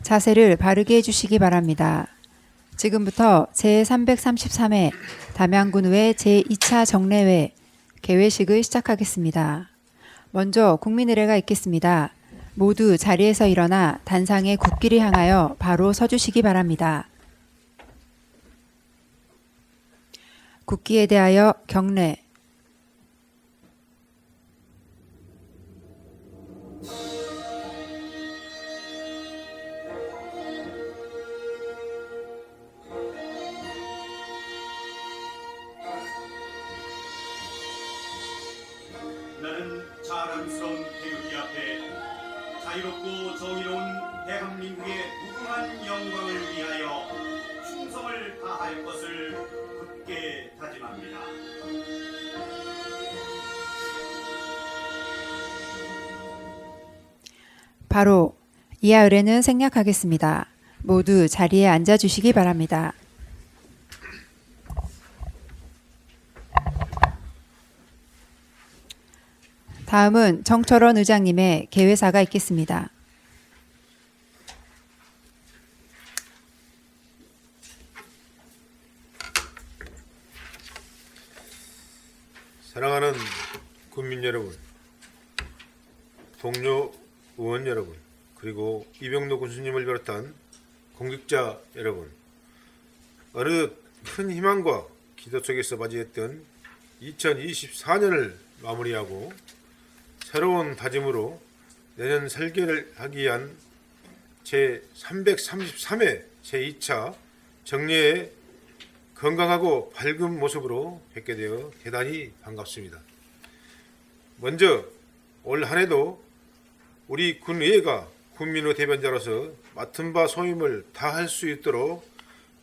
자세를 바르게 해주시기 바랍니다. 지금부터 제333회 담양군의회 제2차 정례회 개회식을 시작하겠습니다. 먼저 국민의례가 있겠습니다. 모두 자리에서 일어나 단상의 국기를 향하여 바로 서주시기 바랍니다. 국기에 대하여 경례. 나는 자랑스러운 태극기 앞에 자유롭고 정의로운 대한민국의 무궁한 영광을 위하여 충성을 다할 것을 굳게 다짐합니다. 바로 이하 의례는 생략하겠습니다. 모두 자리에 앉아주시기 바랍니다. 다음은 정철원 의장님의 개회사가 있겠습니다. 사랑하는 국민 여러분, 동료 의원 여러분, 그리고 이병로 군수님을 비롯한 공직자 여러분, 어느 큰 희망과 기도 속에서 맞이했던 2024년을 마무리하고 새로운 다짐으로 내년 설계를 하기 위한 제333회 제2차 정례에 건강하고 밝은 모습으로 뵙게 되어 대단히 반갑습니다. 먼저 올 한 해도 우리 군의회가 국민의 대변자로서 맡은 바 소임을 다할 수 있도록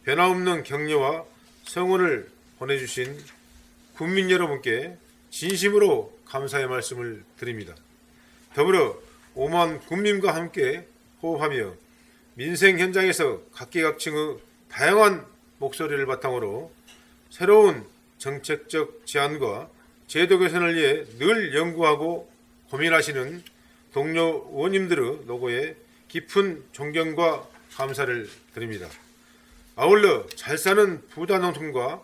변함없는 격려와 성원을 보내주신 국민 여러분께 진심으로 감사의 말씀을 드립니다. 더불어 5만 국민과 함께 호흡하며 민생 현장에서 각계각층의 다양한 목소리를 바탕으로 새로운 정책적 제안과 제도 개선을 위해 늘 연구하고 고민하시는 동료 의원님들의 노고에 깊은 존경과 감사를 드립니다. 아울러 잘 사는 부자농촌과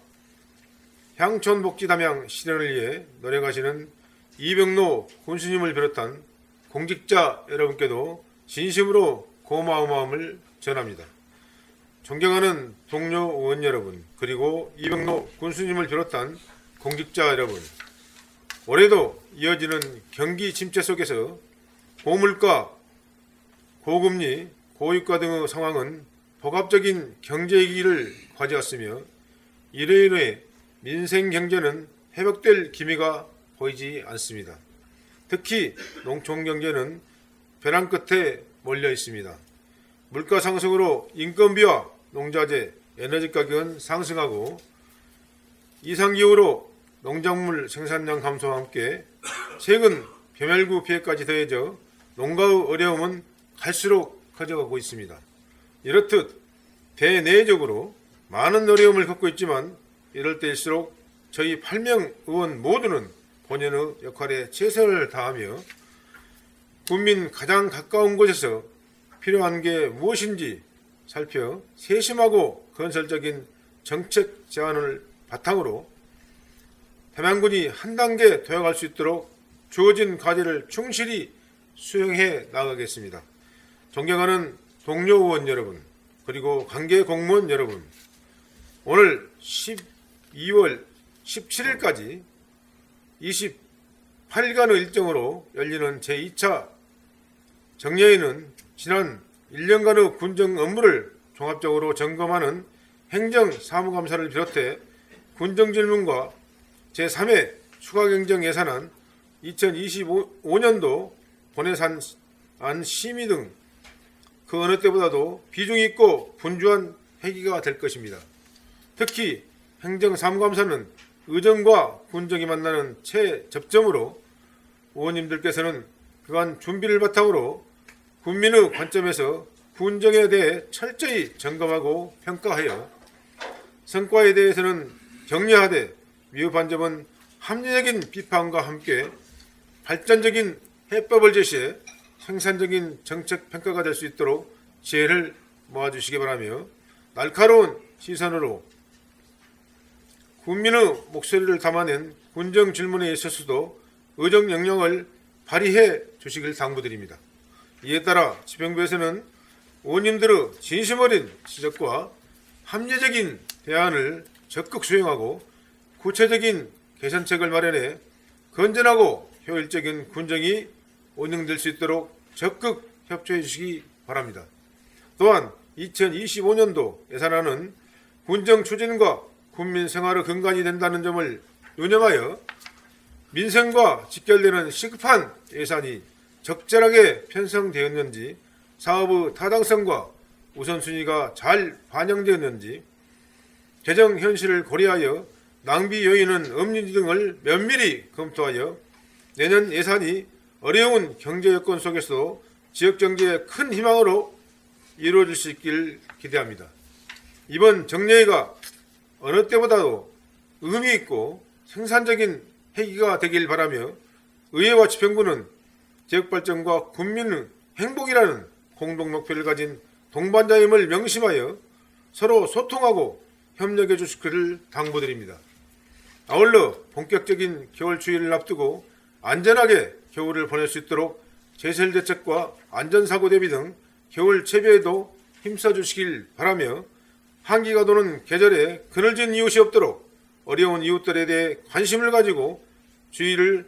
향촌복지 담양 실현을 위해 노력하시는 이병로 군수님을 비롯한 공직자 여러분께도 진심으로 고마운 마음을 전합니다. 존경하는 동료 의원 여러분, 그리고 이병로 군수님을 비롯한 공직자 여러분, 올해도 이어지는 경기 침체 속에서 고물가, 고금리, 고유가 등의 상황은 복합적인 경제 위기를 과제했으며 이로 인해 민생 경제는 회복될 기미가 보이지 않습니다. 특히 농촌 경제는 벼랑 끝에 몰려 있습니다. 물가 상승으로 인건비와 농자재, 에너지 가격은 상승하고 이상기후로 농작물 생산량 감소와 함께 최근 벼멸구 피해까지 더해져 농가의 어려움은 갈수록 커져가고 있습니다. 이렇듯 대내적으로 많은 어려움을 겪고 있지만 이럴 때일수록 저희 8명 의원 모두는 본연의 역할에 최선을 다하며 국민 가장 가까운 곳에서 필요한 게 무엇인지 살펴 세심하고 건설적인 정책 제안을 바탕으로 담양군이 한 단계 도약할 수 있도록 주어진 과제를 충실히 수행해 나가겠습니다. 존경하는 동료 의원 여러분, 그리고 관계 공무원 여러분, 오늘 12월 17일까지 28일간의 일정으로 열리는 제2차 정례회는 지난 1년간의 군정 업무를 종합적으로 점검하는 행정사무감사를 비롯해 군정질문과 제3회 추가경정 예산안 2025년도 본예산 심의 등 그 어느 때보다도 비중 있고 분주한 회기가 될 것입니다. 특히 행정사무감사는 의정과 군정이 만나는 최접점으로 의원님들께서는 그간 준비를 바탕으로 국민의 관점에서 군정에 대해 철저히 점검하고 평가하여 성과에 대해서는 격려하되 위협한 점은 합리적인 비판과 함께 발전적인 해법을 제시해 생산적인 정책 평가가 될 수 있도록 지혜를 모아주시기 바라며 날카로운 시선으로 국민의 목소리를 담아낸 군정 질문에 있어서도 의정 역량을 발휘해 주시길 당부드립니다. 이에 따라 집행부에서는 의원님들의 진심 어린 지적과 합리적인 대안을 적극 수용하고 구체적인 개선책을 마련해 건전하고 효율적인 군정이 운영될 수 있도록 적극 협조해 주시기 바랍니다. 또한 2025년도 예산안은 군정 추진과 국민 생활의 근간이 된다는 점을 유념하여 민생과 직결되는 시급한 예산이 적절하게 편성되었는지, 사업의 타당성과 우선순위가 잘 반영되었는지, 재정 현실을 고려하여 낭비 요인은 없는지 등을 면밀히 검토하여 내년 예산이 어려운 경제 여건 속에서도 지역 경제의 큰 희망으로 이루어질 수 있길 기대합니다. 이번 정례회가 어느 때보다도 의미 있고 생산적인 회기가 되길 바라며 의회와 집행부는 지역 발전과 국민의 행복이라는 공동 목표를 가진 동반자임을 명심하여 서로 소통하고 협력해 주시기를 당부드립니다. 아울러 본격적인 겨울 추위를 앞두고 안전하게 겨울을 보낼 수 있도록 제설 대책과 안전사고 대비 등 겨울 채비에도 힘써 주시길 바라며 한기가 도는 계절에 그늘진 이웃이 없도록 어려운 이웃들에 대해 관심을 가지고 주의를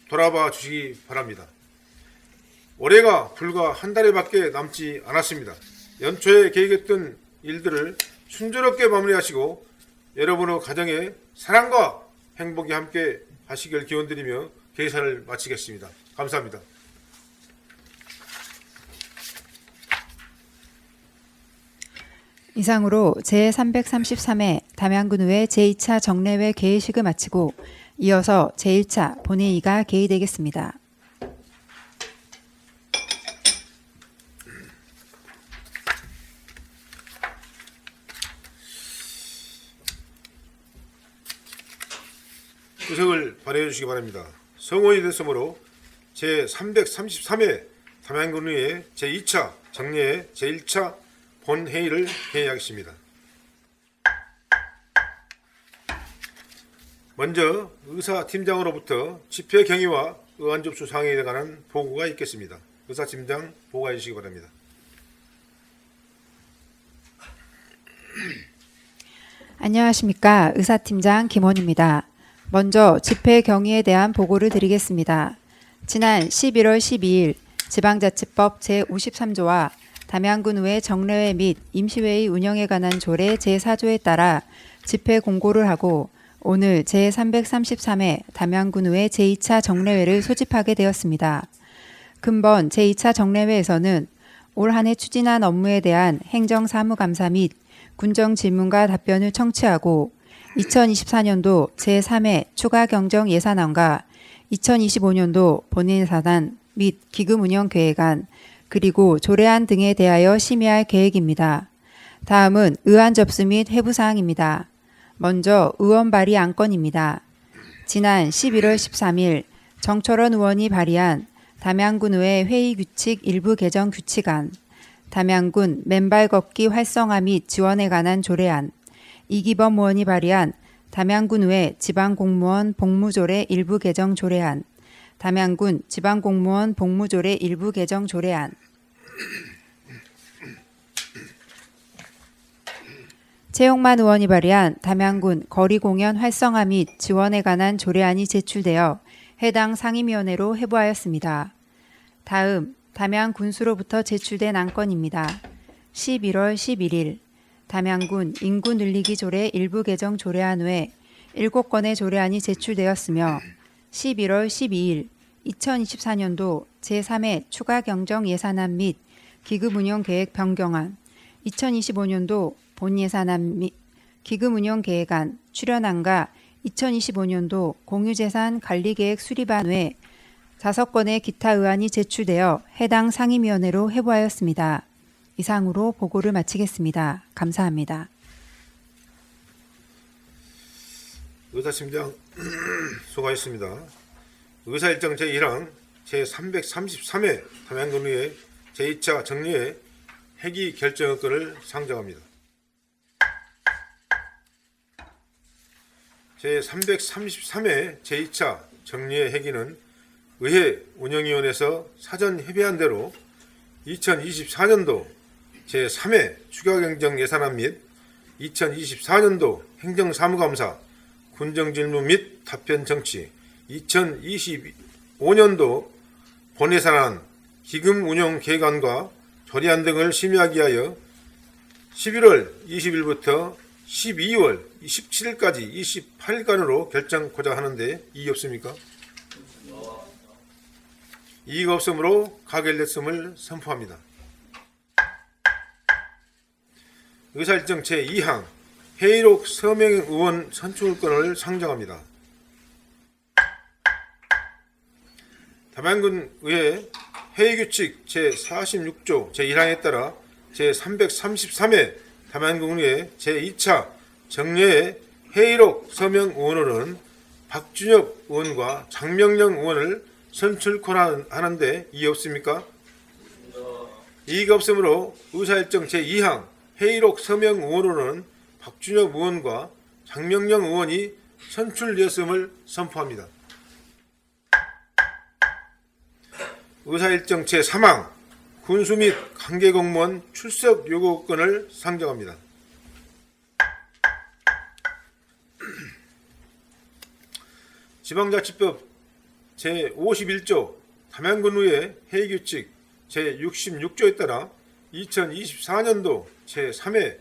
돌아봐 주시기 바랍니다. 올해가 불과 한 달에밖에 남지 않았습니다. 연초에 계획했던 일들을 순조롭게 마무리하시고 여러분의 가정에 사랑과 행복이 함께 하시길 기원드리며 개사를 마치겠습니다. 감사합니다. 이상으로 제333회 담양군의회 제2차 정례회 개회식을 마치고 이어서 제1차 본회의가 개의되겠습니다. 구석을 발휘해 주시기 바랍니다. 성원이 됐으므로 제333회 담양군의회 제2차 정례회 제1차 본회의를 개의하겠습니다. 먼저 의사팀장으로부터 집회 경위와 의안 접수 사항에 관한 보고가 있겠습니다. 의사팀장 보고해 주시기 바랍니다. 안녕하십니까. 의사팀장 김원입니다. 먼저 집회 경위에 대한 보고를 드리겠습니다. 지난 11월 12일 지방자치법 제53조와 담양군의회 정례회 및 임시회의 운영에 관한 조례 제4조에 따라 집회 공고를 하고 오늘 제333회 담양군의회 제2차 정례회를 소집하게 되었습니다. 근본 제2차 정례회에서는 올 한 해 추진한 업무에 대한 행정사무감사 및 군정 질문과 답변을 청취하고 2024년도 제3회 추가 경정 예산안과 2025년도 본인 예산안 및 기금 운영 계획안 그리고 조례안 등에 대하여 심의할 계획입니다. 다음은 의안 접수 및 회부사항입니다. 먼저 의원 발의 안건입니다. 지난 11월 13일 정철원 의원이 발의한 담양군의회 회의규칙 일부 개정 규칙안, 담양군 맨발 걷기 활성화 및 지원에 관한 조례안, 이기범 의원이 발의한 담양군의회 지방공무원 복무조례 일부 개정 조례안, 담양군 지방공무원 복무조례 일부 개정 조례안, 최용만 의원이 발의한 담양군 거리공연 활성화 및 지원에 관한 조례안이 제출되어 해당 상임위원회로 회부하였습니다. 다음 담양군수로부터 제출된 안건입니다. 11월 11일 담양군 인구 늘리기 조례 일부 개정 조례안 외 7건의 조례안이 제출되었으며 11월 12일 2024년도 제3회 추가 경정 예산안 및 기금 운영 계획 변경안, 2025년도 본 예산안 및 기금 운영 계획안, 출연안과 2025년도 공유재산 관리계획 수립안 외 5건의 기타 의안이 제출되어 해당 상임위원회로 회부하였습니다. 이상으로 보고를 마치겠습니다. 감사합니다. 의사팀장 수고하셨습니다. 의사일정 제1항 제333회 담양군의회 제2차 정례회 회기 결정권을 상정합니다. 제333회 제2차 정례 회기는 의회 운영위원회에서 사전 협의한 대로 2024년도 제3회 추가경정 예산안 및 2024년도 행정사무감사 군정질무 및 답변 정치 2025년도 본예산안 기금 운용 계획안과 조례안 등을 심의하기 위하여 11월 20일부터 12월 17일까지 28일간으로 결정코자 하는데 이의 없습니까? 이의가 없으므로 가결됐음을 선포합니다. 의사일정 제2항 회의록 서명 의원 선출권을 상정합니다. 담양군 의회 회의규칙 제46조 제1항에 따라 제333회 담양군 의회 제2차 정례의 회의록 서명 의원으로는 박준엽 의원과 장명령 의원을 선출권하는데 이의 없습니까? 이의가 없으므로 의사일정 제2항 회의록 서명 의원으로는 박준엽 의원과 장명령 의원이 선출되었음을 선포합니다. 의사일정 제3항 군수 및 관계공무원 출석 요구권을 상정합니다. 지방자치법 제51조 담양군의회 회의규칙 제66조에 따라 2024년도 제3회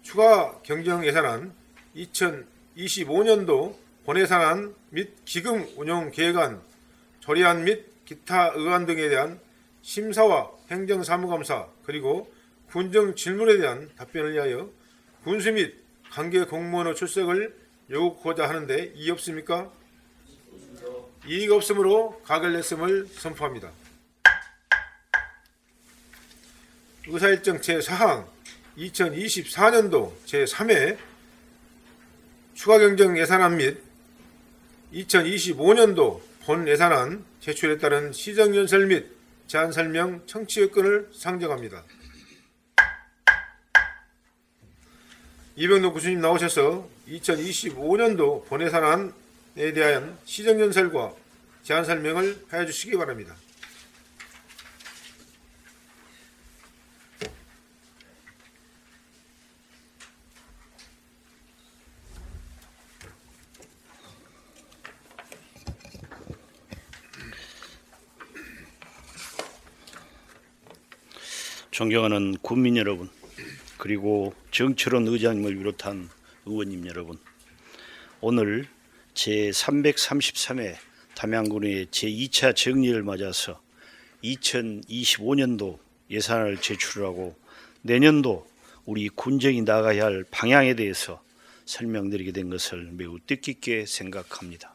추가 경정 예산안 2025년도 본예산안 및 기금 운용 계획안, 조례안 및 기타 의안 등에 대한 심사와 행정사무감사 그리고 군정 질문에 대한 답변을 위하여 군수 및 관계 공무원의 출석을 요구하고자 하는데 이의 없습니까? 이의가 없으므로 가결됐음을 선포합니다. 의사일정 제4항 2024년도 제3회 추가경정 예산안 및 2025년도 본 예산안 제출에 따른 시정연설 및 제안설명 청취여건을 상정합니다. 이병동 교수님 나오셔서 2025년도 본 예산안에 대한 시정연설과 제안설명을 해주시기 바랍니다. 존경하는 국민 여러분, 그리고 정철원 의장님을 비롯한 의원님 여러분, 오늘 제333회 담양군의 제2차 정례를 맞아서 2025년도 예산을 제출하고 내년도 우리 군정이 나가야 할 방향에 대해서 설명드리게 된 것을 매우 뜻깊게 생각합니다.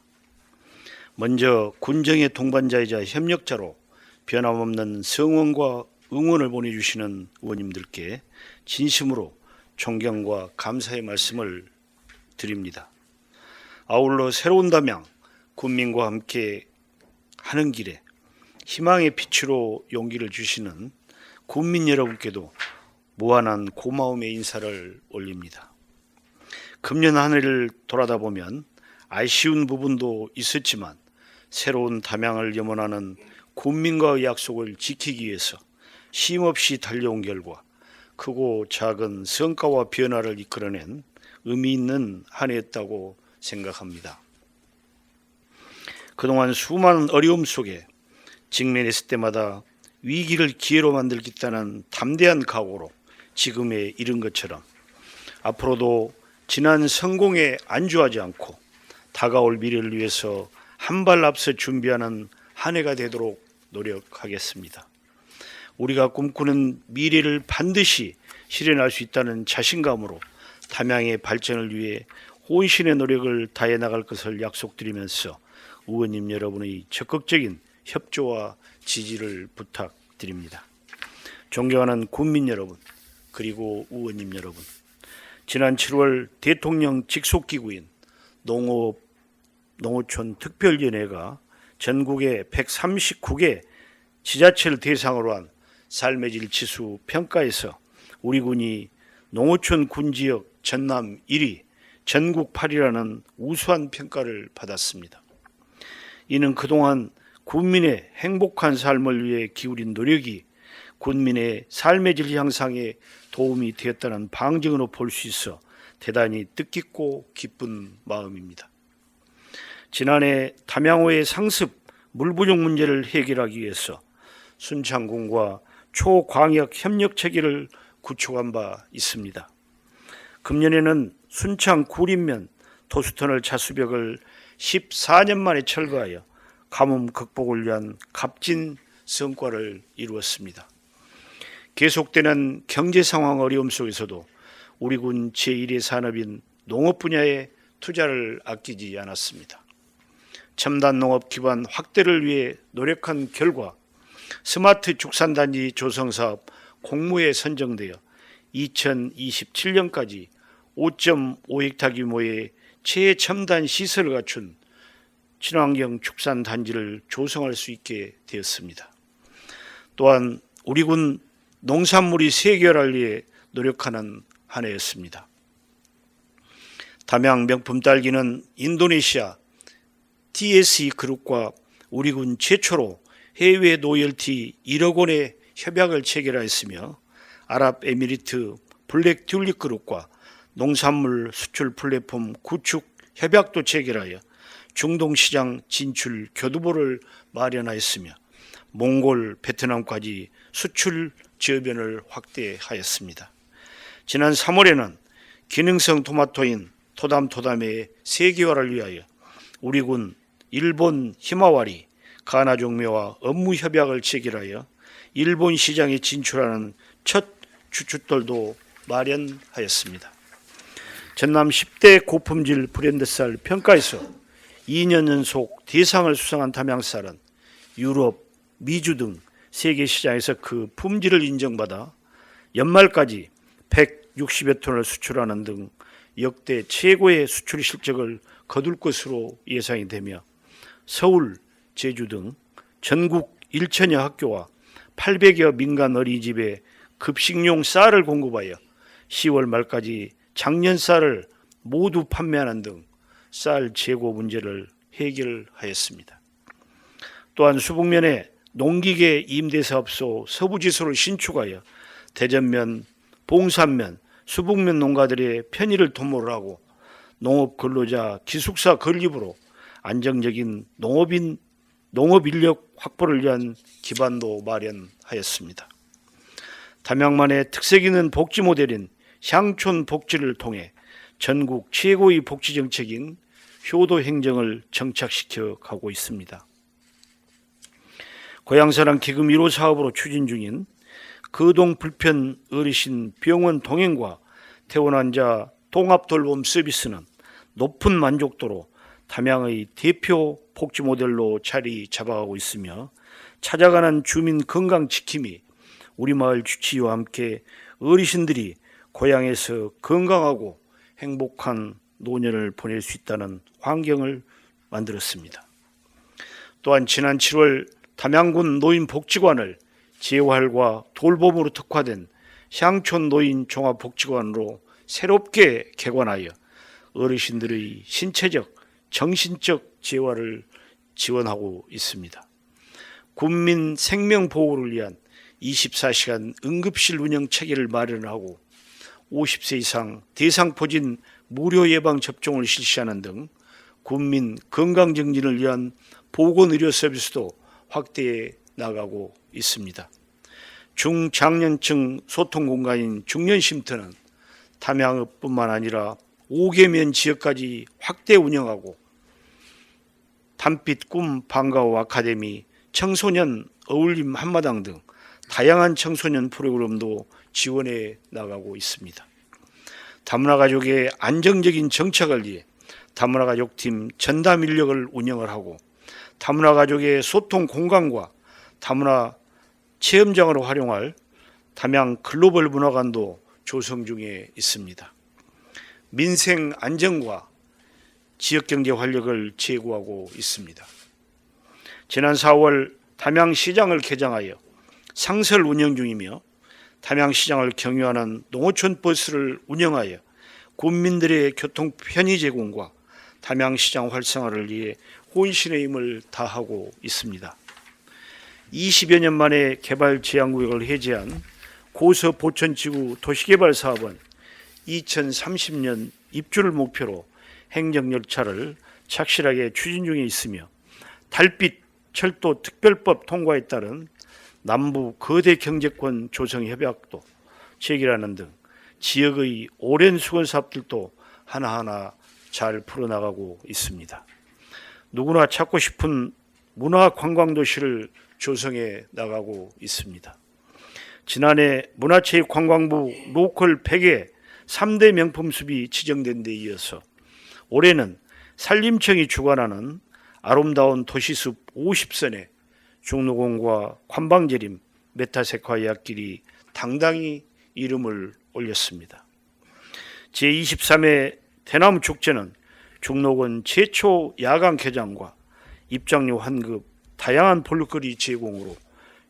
먼저 군정의 동반자이자 협력자로 변함없는 성원과 응원을 보내주시는 의원님들께 진심으로 존경과 감사의 말씀을 드립니다. 아울러 새로운 담양 군민과 함께 하는 길에 희망의 빛으로 용기를 주시는 군민 여러분께도 무한한 고마움의 인사를 올립니다. 금년 한 해를 돌아다 보면 아쉬운 부분도 있었지만 새로운 담양을 염원하는 군민과의 약속을 지키기 위해서 쉼없이 달려온 결과 크고 작은 성과와 변화를 이끌어낸 의미 있는 한 해였다고 생각합니다. 그동안 수많은 어려움 속에 직면했을 때마다 위기를 기회로 만들겠다는 담대한 각오로 지금에 이른 것처럼 앞으로도 지난 성공에 안주하지 않고 다가올 미래를 위해서 한 발 앞서 준비하는 한 해가 되도록 노력하겠습니다. 우리가 꿈꾸는 미래를 반드시 실현할 수 있다는 자신감으로 담양의 발전을 위해 혼신의 노력을 다해 나갈 것을 약속드리면서 의원님 여러분의 적극적인 협조와 지지를 부탁드립니다. 존경하는 국민 여러분, 그리고 의원님 여러분, 지난 7월 대통령 직속기구인 농어촌 특별위원회가 전국의 139개 지자체를 대상으로 한 삶의 질 지수 평가에서 우리 군이 농어촌 군지역 전남 1위, 전국 8위라는 우수한 평가를 받았습니다. 이는 그동안 군민의 행복한 삶을 위해 기울인 노력이 군민의 삶의 질 향상에 도움이 되었다는 방증으로 볼 수 있어 대단히 뜻깊고 기쁜 마음입니다. 지난해 담양호의 상습 물 부족 문제를 해결하기 위해서 순창군과 초광역 협력 체계를 구축한 바 있습니다. 금년에는 순창 구림면 토수터널 차수벽을 14년 만에 철거하여 가뭄 극복을 위한 값진 성과를 이루었습니다. 계속되는 경제 상황 어려움 속에서도 우리 군 제1의 산업인 농업 분야에 투자를 아끼지 않았습니다. 첨단 농업 기반 확대를 위해 노력한 결과 스마트 축산단지 조성사업 공모에 선정되어 2027년까지 5.5헥타 규모의 최첨단 시설을 갖춘 친환경 축산단지를 조성할 수 있게 되었습니다. 또한 우리 군 농산물이 세계화를 위해 노력하는 한 해였습니다. 담양 명품 딸기는 인도네시아 TSE 그룹과 우리 군 최초로 해외 로열티 1억 원의 협약을 체결하였으며 아랍에미리트 블랙 튤립 그룹과 농산물 수출 플랫폼 구축 협약도 체결하여 중동 시장 진출 교두보를 마련하였으며 몽골, 베트남까지 수출 저변을 확대하였습니다. 지난 3월에는 기능성 토마토인 토담토담의 세계화를 위하여 우리 군 일본 히마와리, 가나 종묘와 업무 협약을 체결하여 일본 시장에 진출하는 첫 주춧돌도 마련하였습니다. 전남 10대 고품질 브랜드쌀 평가에서 2년 연속 대상을 수상한 담양쌀은 유럽, 미주 등 세계 시장에서 그 품질을 인정받아 연말까지 160여 톤을 수출하는 등 역대 최고의 수출 실적을 거둘 것으로 예상이 되며 서울, 제주 등 전국 1천여 학교와 800여 민간 어린이집에 급식용 쌀을 공급하여 10월 말까지 작년 쌀을 모두 판매하는 등 쌀 재고 문제를 해결하였습니다. 또한 수북면에 농기계 임대사업소 서부지소를 신축하여 대전면, 봉산면, 수북면 농가들의 편의를 도모를 하고 농업 근로자 기숙사 건립으로 안정적인 농업 인력 확보를 위한 기반도 마련하였습니다. 담양만의 특색 있는 복지 모델인 향촌 복지를 통해 전국 최고의 복지 정책인 효도 행정을 정착시켜 가고 있습니다. 고향사랑 기금 1호 사업으로 추진 중인 거동 불편 어르신 병원 동행과 퇴원 환자 통합 돌봄 서비스는 높은 만족도로 담양의 대표 복지 모델로 자리 잡아가고 있으며 찾아가는 주민 건강 지킴이 우리 마을 주치의와 함께 어르신들이 고향에서 건강하고 행복한 노년을 보낼 수 있다는 환경을 만들었습니다. 또한 지난 7월 담양군 노인복지관을 재활과 돌봄으로 특화된 향촌 노인 종합복지관으로 새롭게 개관하여 어르신들의 신체적, 정신적 재활을 지원하고 있습니다. 군민 생명 보호를 위한 24시간 응급실 운영 체계를 마련하고 50세 이상 대상포진 무료 예방 접종을 실시하는 등 군민 건강 증진을 위한 보건의료 서비스도 확대해 나가고 있습니다. 중장년층 소통 공간인 중년쉼터는 담양읍뿐만 아니라 5개면 지역까지 확대 운영하고 단빛 꿈 방과후 아카데미, 청소년 어울림 한마당 등 다양한 청소년 프로그램도 지원해 나가고 있습니다. 다문화 가족의 안정적인 정착을 위해 다문화 가족팀 전담 인력을 운영을 하고 다문화 가족의 소통 공간과 다문화 체험장으로 활용할 담양 글로벌 문화관도 조성 중에 있습니다. 민생 안정과 지역경제 활력을 제고하고 있습니다. 지난 4월 담양시장을 개장하여 상설 운영 중이며 담양시장을 경유하는 농어촌 버스를 운영하여 군민들의 교통 편의 제공과 담양시장 활성화를 위해 혼신의 힘을 다하고 있습니다. 20여 년 만에 개발 제한구역을 해제한 고서 보천지구 도시개발 사업은 2030년 입주를 목표로 행정열차를 착실하게 추진 중에 있으며 달빛 철도 특별법 통과에 따른 남부 거대 경제권 조성 협약도 체결하는 등 지역의 오랜 수건 사업들도 하나하나 잘 풀어나가고 있습니다. 누구나 찾고 싶은 문화관광도시를 조성해 나가고 있습니다. 지난해 문화체육관광부 로컬 100의 3대 명품 숲이 지정된 데 이어서 올해는 산림청이 주관하는 아름다운 도시숲 50선에 중로공과 관방제림, 메타세카 예약길이 당당히 이름을 올렸습니다. 제23회 대나무 축제는 중록원 최초 야간 개장과 입장료 환급, 다양한 볼거리 제공으로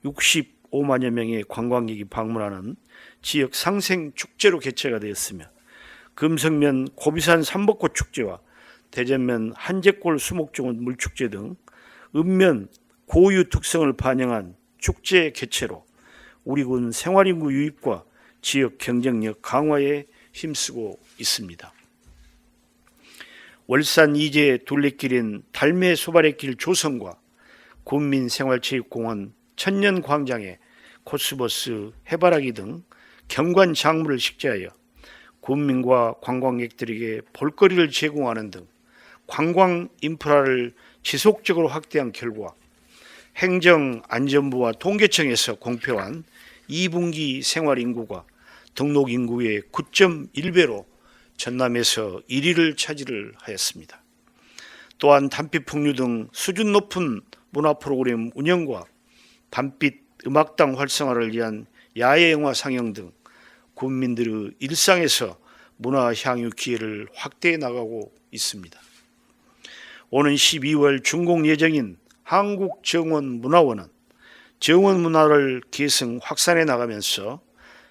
65만여 명의 관광객이 방문하는 지역 상생 축제로 개최가 되었으며 금성면 고비산 삼벚꽃 축제와 대전면 한제골 수목정원 물축제 등 읍면 고유 특성을 반영한 축제 개최로 우리 군 생활인구 유입과 지역 경쟁력 강화에 힘쓰고 있습니다. 월산 이제 둘레길인 달매 소바래길 조성과 군민생활체육공원 천년광장에 코스버스, 해바라기 등 경관 작물을 식재하여 군민과 관광객들에게 볼거리를 제공하는 등 관광 인프라를 지속적으로 확대한 결과 행정안전부와 통계청에서 공표한 2분기 생활인구가 등록인구의 9.1배로 전남에서 1위를 차지를 하였습니다. 또한 단빛풍류 등 수준 높은 문화 프로그램 운영과 밤빛 음악당 활성화를 위한 야외 영화 상영 등 국민들의 일상에서 문화 향유 기회를 확대해 나가고 있습니다. 오는 12월 준공 예정인 한국정원문화원은 정원문화를 계승 확산해 나가면서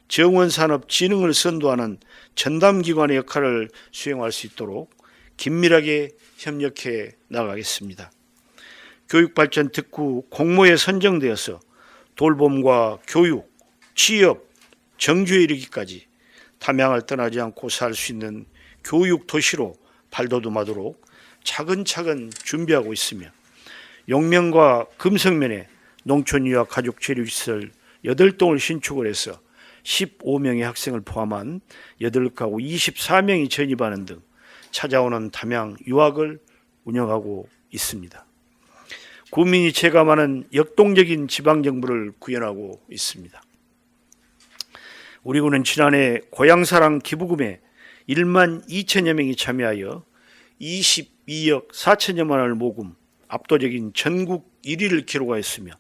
정원산업 진흥을 선도하는 전담기관의 역할을 수행할 수 있도록 긴밀하게 협력해 나가겠습니다. 교육발전특구 공모에 선정되어서 돌봄과 교육, 취업, 정주에 이르기까지 담양을 떠나지 않고 살 수 있는 교육 도시로 발돋움하도록 차근차근 준비하고 있으며 용명과 금성면에 농촌유아 가족체육시설 8동을 신축을 해서 15명의 학생을 포함한 8가구 24명이 전입하는 등 찾아오는 담양 유학을 운영하고 있습니다. 국민이 체감하는 역동적인 지방정부를 구현하고 있습니다. 우리 군은 지난해 고향사랑 기부금에 1만 2천여 명이 참여하여 22억 4천여만 원을 모금 압도적인 전국 1위를 기록하였으며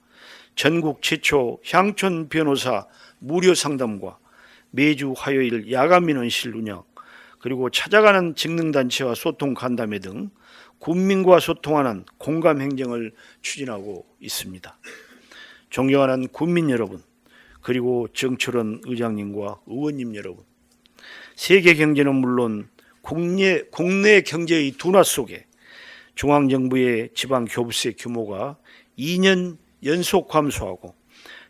전국 최초 향촌 변호사 무료 상담과 매주 화요일 야간 민원실 운영, 그리고 찾아가는 직능단체와 소통 간담회 등 국민과 소통하는 공감 행정을 추진하고 있습니다. 존경하는 국민 여러분, 그리고 정철원 의장님과 의원님 여러분, 세계 경제는 물론 국내 경제의 둔화 속에 중앙정부의 지방교부세 규모가 2년 연속 감소하고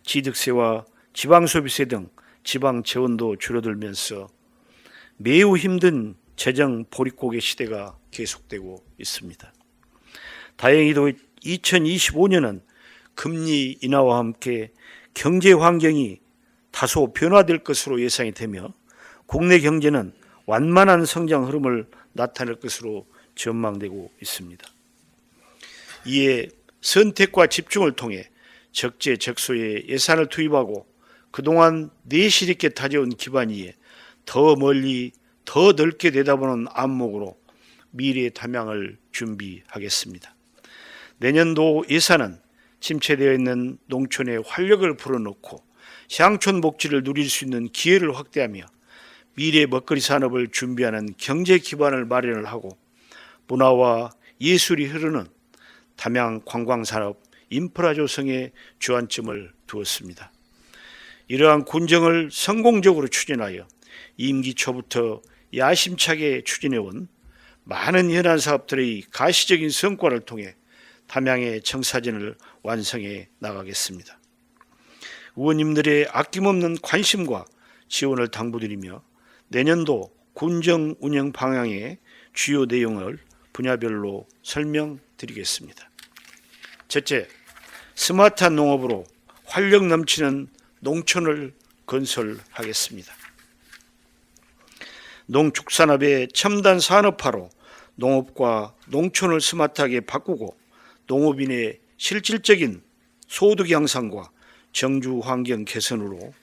취득세와 지방소비세 등 지방 재원도 줄어들면서 매우 힘든 재정 보릿고개 시대가 계속되고 있습니다. 다행히도 2025년은 금리 인하와 함께 경제 환경이 다소 변화될 것으로 예상이 되며 국내 경제는 완만한 성장 흐름을 나타낼 것으로 전망되고 있습니다. 이에 선택과 집중을 통해 적재적소에 예산을 투입하고 그동안 내실 있게 다져온 기반 위에 더 멀리 더 넓게 내다보는 안목으로 미래의 담양을 준비하겠습니다. 내년도 예산은 침체되어 있는 농촌에 활력을 불어넣고 향촌 복지를 누릴 수 있는 기회를 확대하며 미래 먹거리 산업을 준비하는 경제 기반을 마련을 하고 문화와 예술이 흐르는 담양 관광산업 인프라 조성에 주안점을 두었습니다. 이러한 군정을 성공적으로 추진하여 임기 초부터 야심차게 추진해온 많은 현안 사업들의 가시적인 성과를 통해 담양의 청사진을 완성해 나가겠습니다. 의원님들의 아낌없는 관심과 지원을 당부드리며 내년도 군정 운영 방향의 주요 내용을 분야별로 설명드리겠습니다. 첫째, 스마트한 농업으로 활력 넘치는 농촌을 건설하겠습니다. 농축산업의 첨단 산업화로 농업과 농촌을 스마트하게 바꾸고 농업인의 실질적인 소득 향상과 정주 환경 개선으로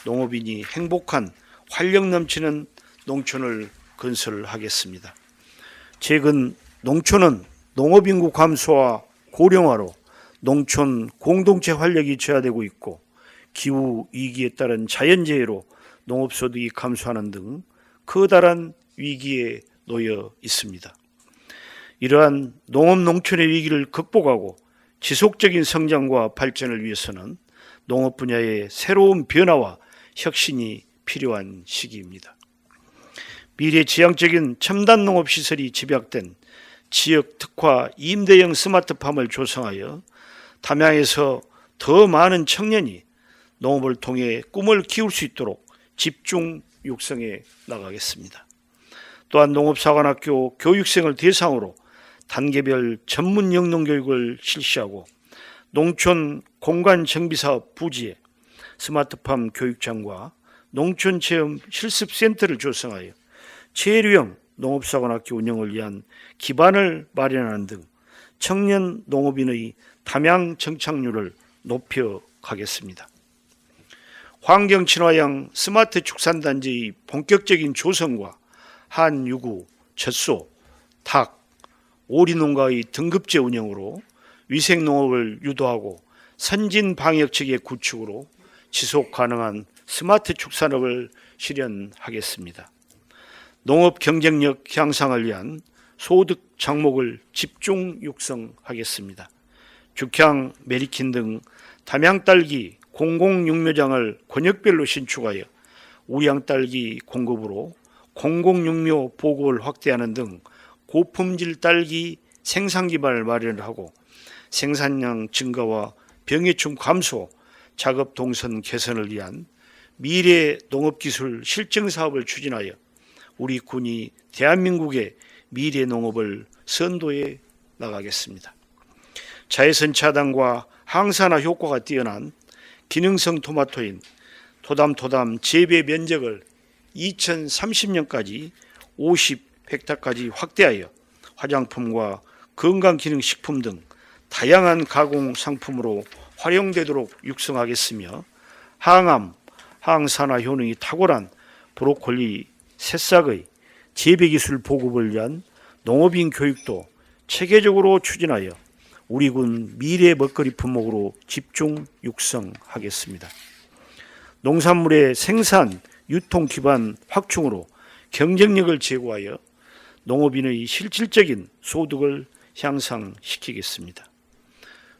농업인이 행복한 활력 넘치는 농촌을 건설하겠습니다. 최근 농촌은 농업인구 감소와 고령화로 농촌 공동체 활력이 저하되고 있고 기후 위기에 따른 자연재해로 농업소득이 감소하는 등 커다란 위기에 놓여 있습니다. 이러한 농업 농촌의 위기를 극복하고 지속적인 성장과 발전을 위해서는 농업 분야의 새로운 변화와 혁신이 필요한 시기입니다. 미래지향적인 첨단 농업 시설이 집약된 지역 특화 임대형 스마트팜을 조성하여 담양에서 더 많은 청년이 농업을 통해 꿈을 키울 수 있도록 집중 육성해 나가겠습니다. 또한 농업사관학교 교육생을 대상으로 단계별 전문 영농 교육을 실시하고 농촌 공간 정비사업 부지에 스마트팜 교육장과 농촌체험 실습센터를 조성하여 체류형 농업사관학교 운영을 위한 기반을 마련하는 등 청년 농업인의 담양 정착률을 높여가겠습니다. 환경친화형 스마트 축산단지의 본격적인 조성과 한유구, 젖소, 닭, 오리농가의 등급제 운영으로 위생농업을 유도하고 선진방역체계 구축으로 지속가능한 스마트 축산업을 실현하겠습니다. 농업 경쟁력 향상을 위한 소득 장목을 집중 육성하겠습니다. 죽향, 메리킨 등 담양딸기 공공육묘장을 권역별로 신축하여 우양딸기 공급으로 공공육묘 보급을 확대하는 등 고품질 딸기 생산 기반을 마련하고 생산량 증가와 병해충 감소, 작업 동선 개선을 위한 미래 농업기술 실증 사업을 추진하여 우리 군이 대한민국의 미래 농업을 선도해 나가겠습니다. 자외선 차단과 항산화 효과가 뛰어난 기능성 토마토인 토담토담 재배 면적을 2030년까지 50헥타까지 확대하여 화장품과 건강기능식품 등 다양한 가공 상품으로 활용되도록 육성하겠으며 항암, 항산화 효능이 탁월한 브로콜리, 새싹의 재배기술 보급을 위한 농업인 교육도 체계적으로 추진하여 우리 군 미래 먹거리 품목으로 집중 육성하겠습니다. 농산물의 생산, 유통 기반 확충으로 경쟁력을 제고하여 농업인의 실질적인 소득을 향상시키겠습니다.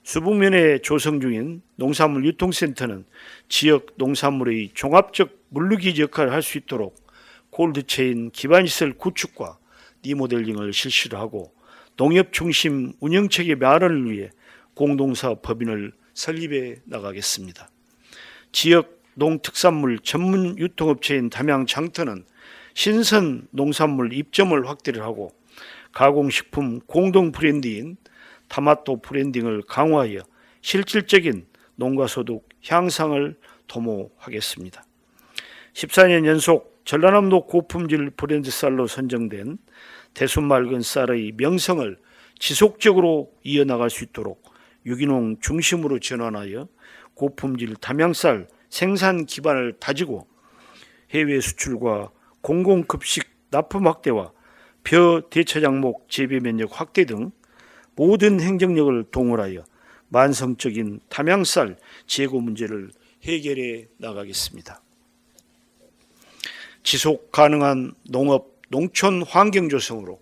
수북면에 조성 중인 농산물 유통센터는 지역 농산물의 종합적 물류기지 역할을 할 수 있도록 콜드체인 기반시설 구축과 리모델링을 실시를 하고 농협 중심 운영체계 마련을 위해 공동사업 법인을 설립해 나가겠습니다. 지역 농특산물 전문 유통업체인 담양장터는 신선 농산물 입점을 확대를 하고 가공식품 공동 브랜드인 타마토 브랜딩을 강화하여 실질적인 농가소득 향상을 도모하겠습니다. 14년 연속 전라남도 고품질 브랜드 쌀로 선정된 대순 맑은 쌀의 명성을 지속적으로 이어나갈 수 있도록 유기농 중심으로 전환하여 고품질 담양쌀 생산 기반을 다지고 해외 수출과 공공급식 납품 확대와 벼 대체작목 재배 면적 확대 등 모든 행정력을 동원하여 만성적인 담양쌀 재고 문제를 해결해 나가겠습니다. 지속 가능한 농업, 농촌 환경 조성으로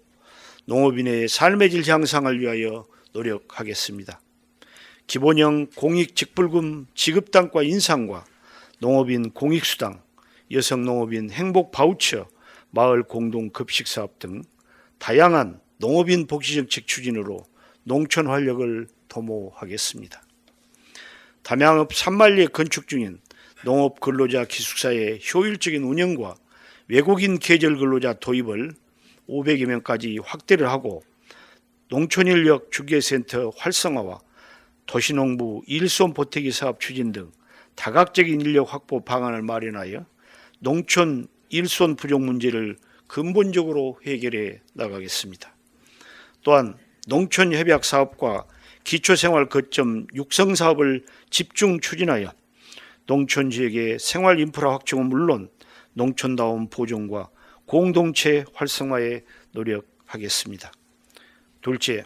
농업인의 삶의 질 향상을 위하여 노력하겠습니다. 기본형 공익직불금 지급단가 인상과 농업인 공익수당, 여성농업인 행복바우처, 마을 공동급식사업 등 다양한 농업인 복지정책 추진으로 농촌 활력을 도모하겠습니다. 담양읍 산만리에 건축 중인 농업근로자 기숙사의 효율적인 운영과 외국인 계절 근로자 도입을 500여 명까지 확대를 하고 농촌인력 주계센터 활성화와 도시농부 일손 보태기 사업 추진 등 다각적인 인력 확보 방안을 마련하여 농촌 일손 부족 문제를 근본적으로 해결해 나가겠습니다. 또한 농촌 협약 사업과 기초생활 거점 육성 사업을 집중 추진하여 농촌 지역의 생활 인프라 확충은 물론 농촌다운 보존과 공동체 활성화에 노력하겠습니다. 둘째,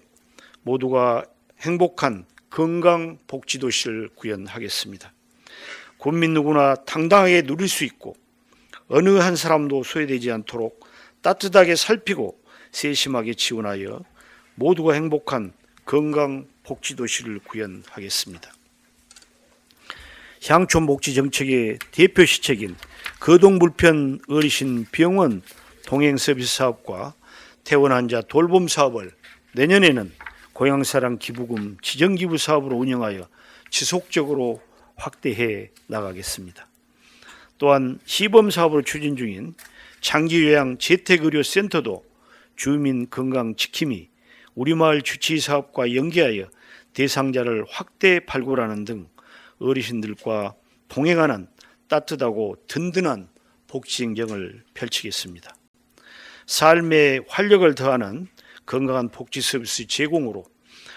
모두가 행복한 건강 복지 도시를 구현하겠습니다. 국민 누구나 당당하게 누릴 수 있고 어느 한 사람도 소외되지 않도록 따뜻하게 살피고 세심하게 지원하여 모두가 행복한 건강 복지 도시를 구현하겠습니다. 향촌 복지 정책의 대표 시책인 거동불편 어르신 병원 동행 서비스 사업과 퇴원 환자 돌봄 사업을 내년에는 고향사랑 기부금 지정기부 사업으로 운영하여 지속적으로 확대해 나가겠습니다. 또한 시범 사업을 추진 중인 장기요양 재택의료센터도 주민 건강 지킴이 우리마을 주치 사업과 연계하여 대상자를 확대 발굴하는 등 어르신들과 동행하는 따뜻하고 든든한 복지 행정을 펼치겠습니다. 삶에 활력을 더하는 건강한 복지 서비스 제공으로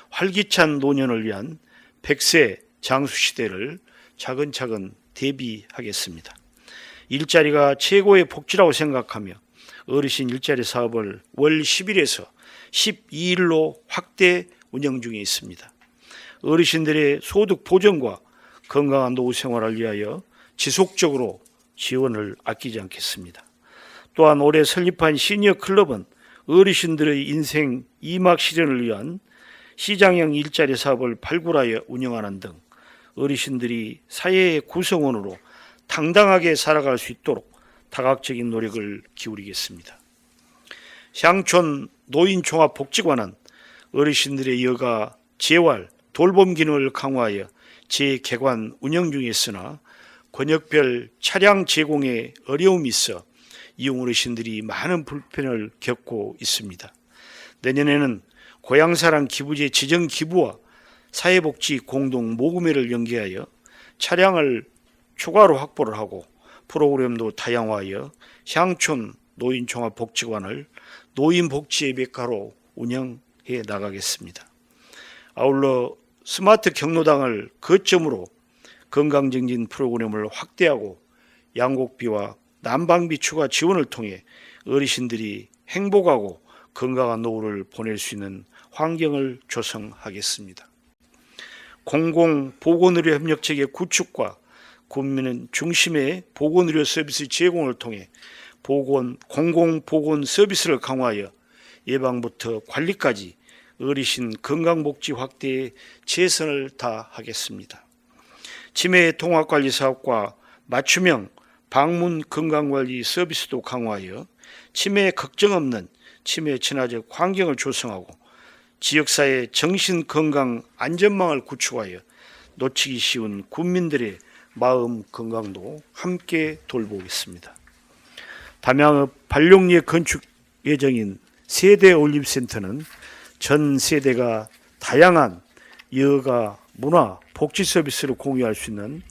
활기찬 노년을 위한 100세 장수시대를 차근차근 대비하겠습니다. 일자리가 최고의 복지라고 생각하며 어르신 일자리 사업을 월 10일에서 12일로 확대 운영 중에 있습니다. 어르신들의 소득 보전과 건강한 노후 생활을 위하여 지속적으로 지원을 아끼지 않겠습니다. 또한 올해 설립한 시니어 클럽은 어르신들의 인생 2막 실현을 위한 시장형 일자리 사업을 발굴하여 운영하는 등 어르신들이 사회의 구성원으로 당당하게 살아갈 수 있도록 다각적인 노력을 기울이겠습니다. 향촌 노인종합복지관은 어르신들의 여가, 재활, 돌봄 기능을 강화하여 재개관 운영 중에 있으나 권역별 차량 제공에 어려움이 있어 이용 어르신들이 많은 불편을 겪고 있습니다. 내년에는 고향사랑 기부제 지정 기부와 사회복지 공동 모금회를 연계하여 차량을 추가로 확보를 하고 프로그램도 다양화하여 향촌 노인종합복지관을 노인복지예배가로 운영해 나가겠습니다. 아울러 스마트 경로당을 거점으로 건강증진 프로그램을 확대하고 양곡비와 난방비 추가 지원을 통해 어르신들이 행복하고 건강한 노후를 보낼 수 있는 환경을 조성하겠습니다. 공공보건의료 협력체계 구축과 국민 중심의 보건의료 서비스 제공을 통해 공공보건 서비스를 강화하여 예방부터 관리까지 어르신 건강복지 확대에 최선을 다하겠습니다. 치매 통합관리 사업과 맞춤형 방문 건강관리 서비스도 강화하여 치매 걱정 없는 치매 친화적 환경을 조성하고 지역사회 정신건강 안전망을 구축하여 놓치기 쉬운 국민들의 마음 건강도 함께 돌보겠습니다. 담양읍 발룡리에 건축 예정인 세대 올림센터는 전 세대가 다양한 여가, 문화, 복지 서비스를 공유할 수 있는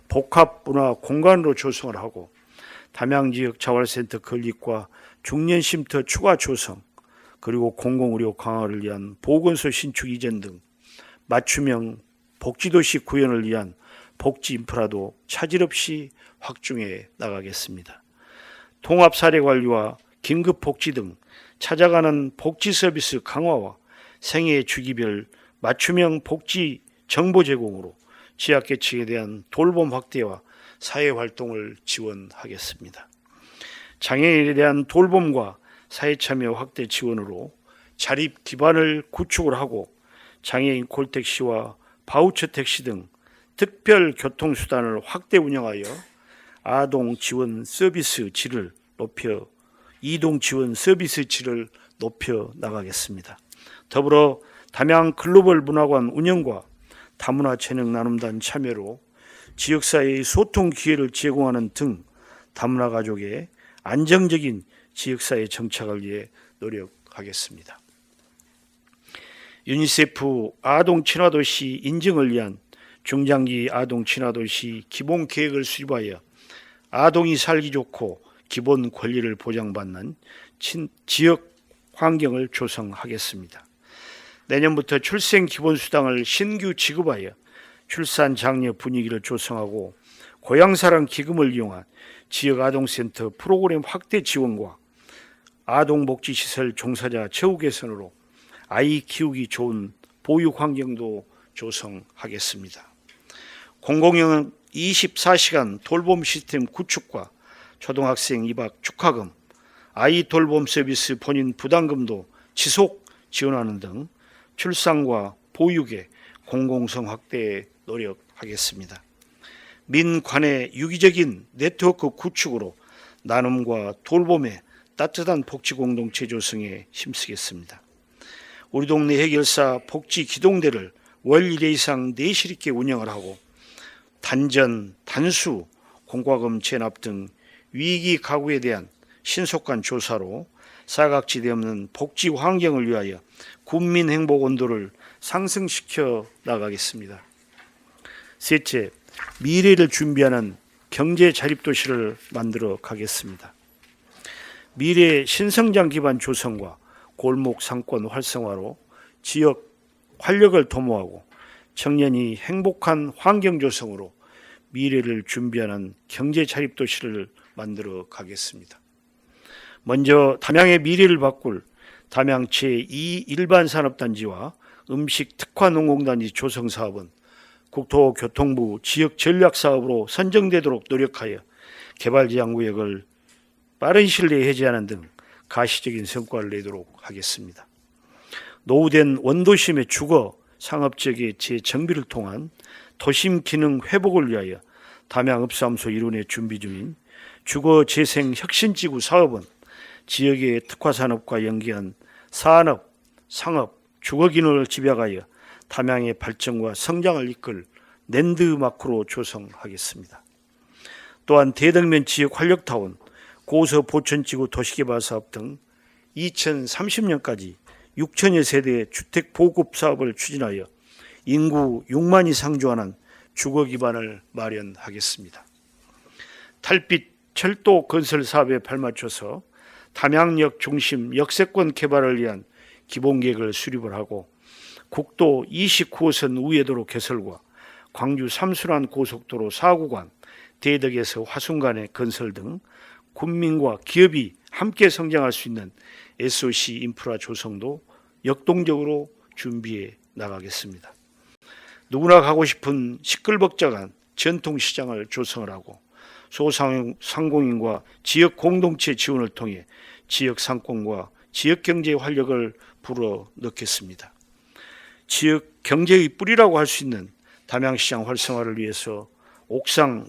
복합문화 공간으로 조성을 하고 담양지역 자활센터 건립과 중년쉼터 추가 조성 그리고 공공의료 강화를 위한 보건소 신축 이전 등 맞춤형 복지도시 구현을 위한 복지 인프라도 차질 없이 확충해 나가겠습니다. 통합사례관리와 긴급복지 등 찾아가는 복지 서비스 강화와 생애 주기별 맞춤형 복지 정보 제공으로 취약계층에 대한 돌봄 확대와 사회활동을 지원하겠습니다. 장애인에 대한 돌봄과 사회참여 확대 지원으로 자립 기반을 구축을 하고 장애인 콜택시와 바우처 택시 등 특별 교통수단을 확대 운영하여 아동 지원 서비스 질을 높여 이동 지원 서비스 질을 높여 나가겠습니다. 더불어 담양 글로벌 문화관 운영과 다문화 재능 나눔단 참여로 지역사회의 소통 기회를 제공하는 등 다문화 가족의 안정적인 지역사회 정착을 위해 노력하겠습니다. 유니세프 아동 친화도시 인증을 위한 중장기 아동 친화도시 기본 계획을 수립하여 아동이 살기 좋고 기본 권리를 보장받는 지역 환경을 조성하겠습니다. 내년부터 출생 기본수당을 신규 지급하여 출산 장려 분위기를 조성하고 고향사랑 기금을 이용한 지역 아동센터 프로그램 확대 지원과 아동복지시설 종사자 처우 개선으로 아이 키우기 좋은 보육 환경도 조성하겠습니다. 공공형 24시간 돌봄 시스템 구축과 초등학생 입학 축하금, 아이 돌봄 서비스 본인 부담금도 지속 지원하는 등 출산과 보육의 공공성 확대에 노력하겠습니다. 민관의 유기적인 네트워크 구축으로 나눔과 돌봄의 따뜻한 복지 공동체 조성에 힘쓰겠습니다. 우리 동네 해결사 복지 기동대를 월 1회 이상 내실 있게 운영을 하고 단전, 단수, 공과금 체납 등 위기 가구에 대한 신속한 조사로 사각지대 없는 복지 환경을 위하여 국민 행복 온도를 상승시켜 나가겠습니다. 셋째, 미래를 준비하는 경제 자립도시를 만들어 가겠습니다. 미래 신성장 기반 조성과 골목 상권 활성화로 지역 활력을 도모하고 청년이 행복한 환경 조성으로 미래를 준비하는 경제 자립도시를 만들어 가겠습니다. 먼저 담양의 미래를 바꿀 담양 제2 일반산업단지와 음식특화농공단지 조성사업은 국토교통부 지역전략사업으로 선정되도록 노력하여 개발지향구역을 빠른 시일 내에 해제하는 등 가시적인 성과를 내도록 하겠습니다. 노후된 원도심의 주거 상업지역의 재정비를 통한 도심 기능 회복을 위하여 담양읍사무소 일원에 준비 중인 주거재생혁신지구 사업은 지역의 특화산업과 연계한 산업, 상업, 주거기능을 집약하여 담양의 발전과 성장을 이끌 랜드마크로 조성하겠습니다. 또한 대덕면 지역 활력타운, 고서 보천지구 도시개발사업 등 2030년까지 6천여 세대의 주택 보급 사업을 추진하여 인구 6만이 상주하는 주거 기반을 마련하겠습니다. 달빛 철도 건설 사업에 발맞춰서 담양역 중심 역세권 개발을 위한 기본계획을 수립을 하고 국도 29호선 우회도로 개설과 광주 삼순환 고속도로 4구간, 대덕에서 화순간의 건설 등 국민과 기업이 함께 성장할 수 있는 SOC 인프라 조성도 역동적으로 준비해 나가겠습니다. 누구나 가고 싶은 시끌벅적한 전통시장을 조성을 하고 소상공인과 지역 공동체 지원을 통해 지역 상권과 지역 경제의 활력을 불어넣겠습니다. 지역 경제의 뿌리라고 할 수 있는 담양시장 활성화를 위해서 옥상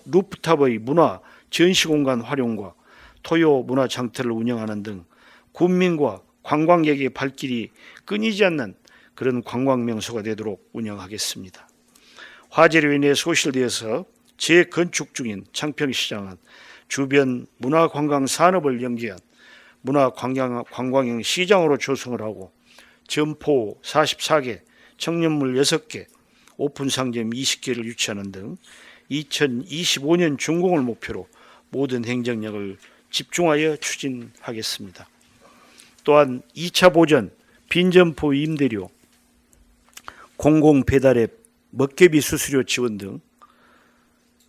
루프탑의 문화 전시공간 활용과 토요 문화 장터를 운영하는 등 군민과 관광객의 발길이 끊이지 않는 그런 관광명소가 되도록 운영하겠습니다. 화재로 인해 소실되어서 재건축 중인 창평시장은 주변 문화관광 산업을 연계한 문화관광형 시장으로 조성을 하고 점포 44개, 청년물 6개, 오픈상점 20개를 유치하는 등 2025년 준공을 목표로 모든 행정력을 집중하여 추진하겠습니다. 또한 2차 보전, 빈점포 임대료, 공공배달앱, 먹개비 수수료 지원 등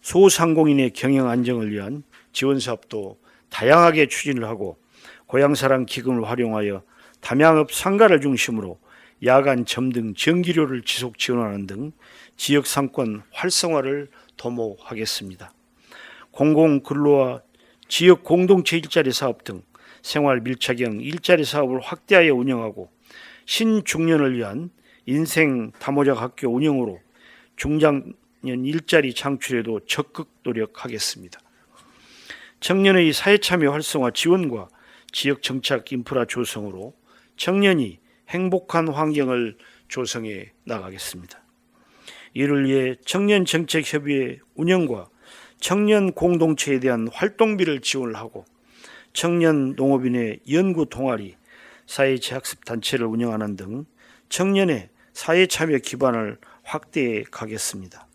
소상공인의 경영 안정을 위한 지원사업도 다양하게 추진을 하고 고향사랑 기금을 활용하여 담양읍 상가를 중심으로 야간 점등 전기료를 지속 지원하는 등 지역 상권 활성화를 도모하겠습니다. 공공근로와 지역 공동체 일자리 사업 등 생활 밀착형 일자리 사업을 확대하여 운영하고 신중년을 위한 인생 다모작 학교 운영으로 일자리 창출에도 적극 노력하겠습니다. 청년의 사회참여 활성화 지원과 지역 정착 인프라 조성으로 청년이 행복한 환경을 조성해 나가겠습니다. 이를 위해 청년정책협의회 운영과 청년 공동체에 대한 활동비를 지원을 하고 청년 농업인의 연구 동아리, 사회체학습 단체를 운영하는 등 청년의 사회참여 기반을 확대해 가겠습니다.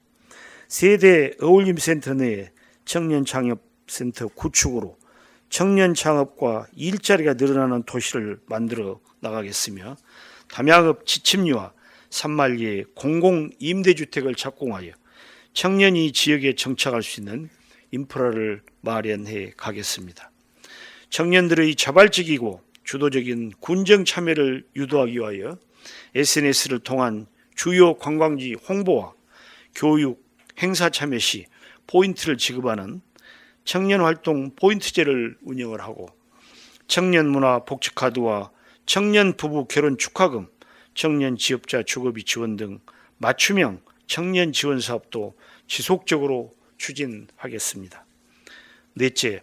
세대 어울림센터 내에 청년창업센터 구축으로 청년 창업과 일자리가 늘어나는 도시를 만들어 나가겠으며 담양읍 지침리와 산만리의 공공임대주택을 착공하여 청년이 지역에 정착할 수 있는 인프라를 마련해 가겠습니다. 청년들의 자발적이고 주도적인 군정 참여를 유도하기 위하여 SNS를 통한 주요 관광지 홍보와 교육, 행사 참여 시 포인트를 지급하는 청년활동 포인트제를 운영을 하고 청년문화 복지카드와 청년 부부 결혼 축하금, 청년 지업자 주거비 지원 등 맞춤형 청년 지원 사업도 지속적으로 추진하겠습니다. 넷째,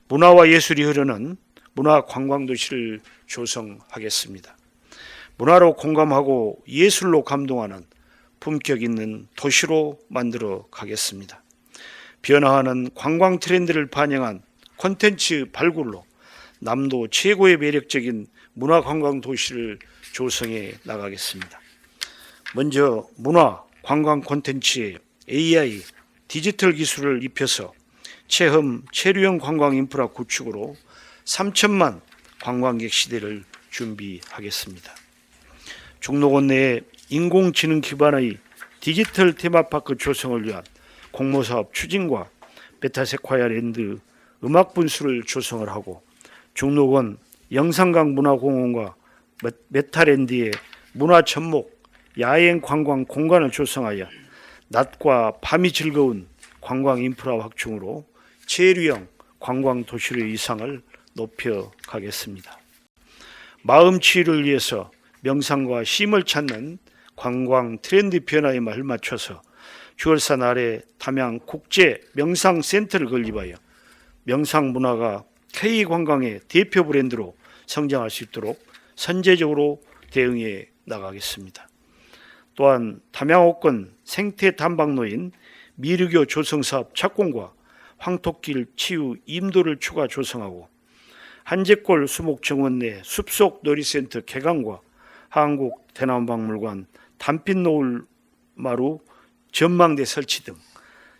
문화와 예술이 흐르는 문화관광도시를 조성하겠습니다. 문화로 공감하고 예술로 감동하는 품격 있는 도시로 만들어 가겠습니다. 변화하는 관광 트렌드를 반영한 콘텐츠 발굴로 남도 최고의 매력적인 문화관광 도시를 조성해 나가겠습니다. 먼저 문화, 관광 콘텐츠에 AI, 디지털 기술을 입혀서 체험, 체류형 관광 인프라 구축으로 3천만 관광객 시대를 준비하겠습니다. 종로권 내에 인공지능 기반의 디지털 테마파크 조성을 위한 공모사업 추진과 메타세콰이아 랜드 음악 분수를 조성을 하고 종로권 영산강 문화공원과 메타랜드의 문화 접목 야행 관광 공간을 조성하여 낮과 밤이 즐거운 관광 인프라 확충으로 체류형 관광 도시의 이상을 높여 가겠습니다. 마음 치유를 위해서 명상과 쉼을 찾는 관광 트렌드 변화에 맞춰서 6월산 아래 담양 국제 명상센터를 건립하여 명상 문화가 K관광의 대표 브랜드로 성장할 수 있도록 선제적으로 대응해 나가겠습니다. 또한 담양옥권 생태 담박로인 미르교 조성사업 착공과 황토길 치유 임도를 추가 조성하고 한제골 수목정원 내 숲속 놀이센터 개관과 한국 대남박물관 단빛노을마루 전망대 설치 등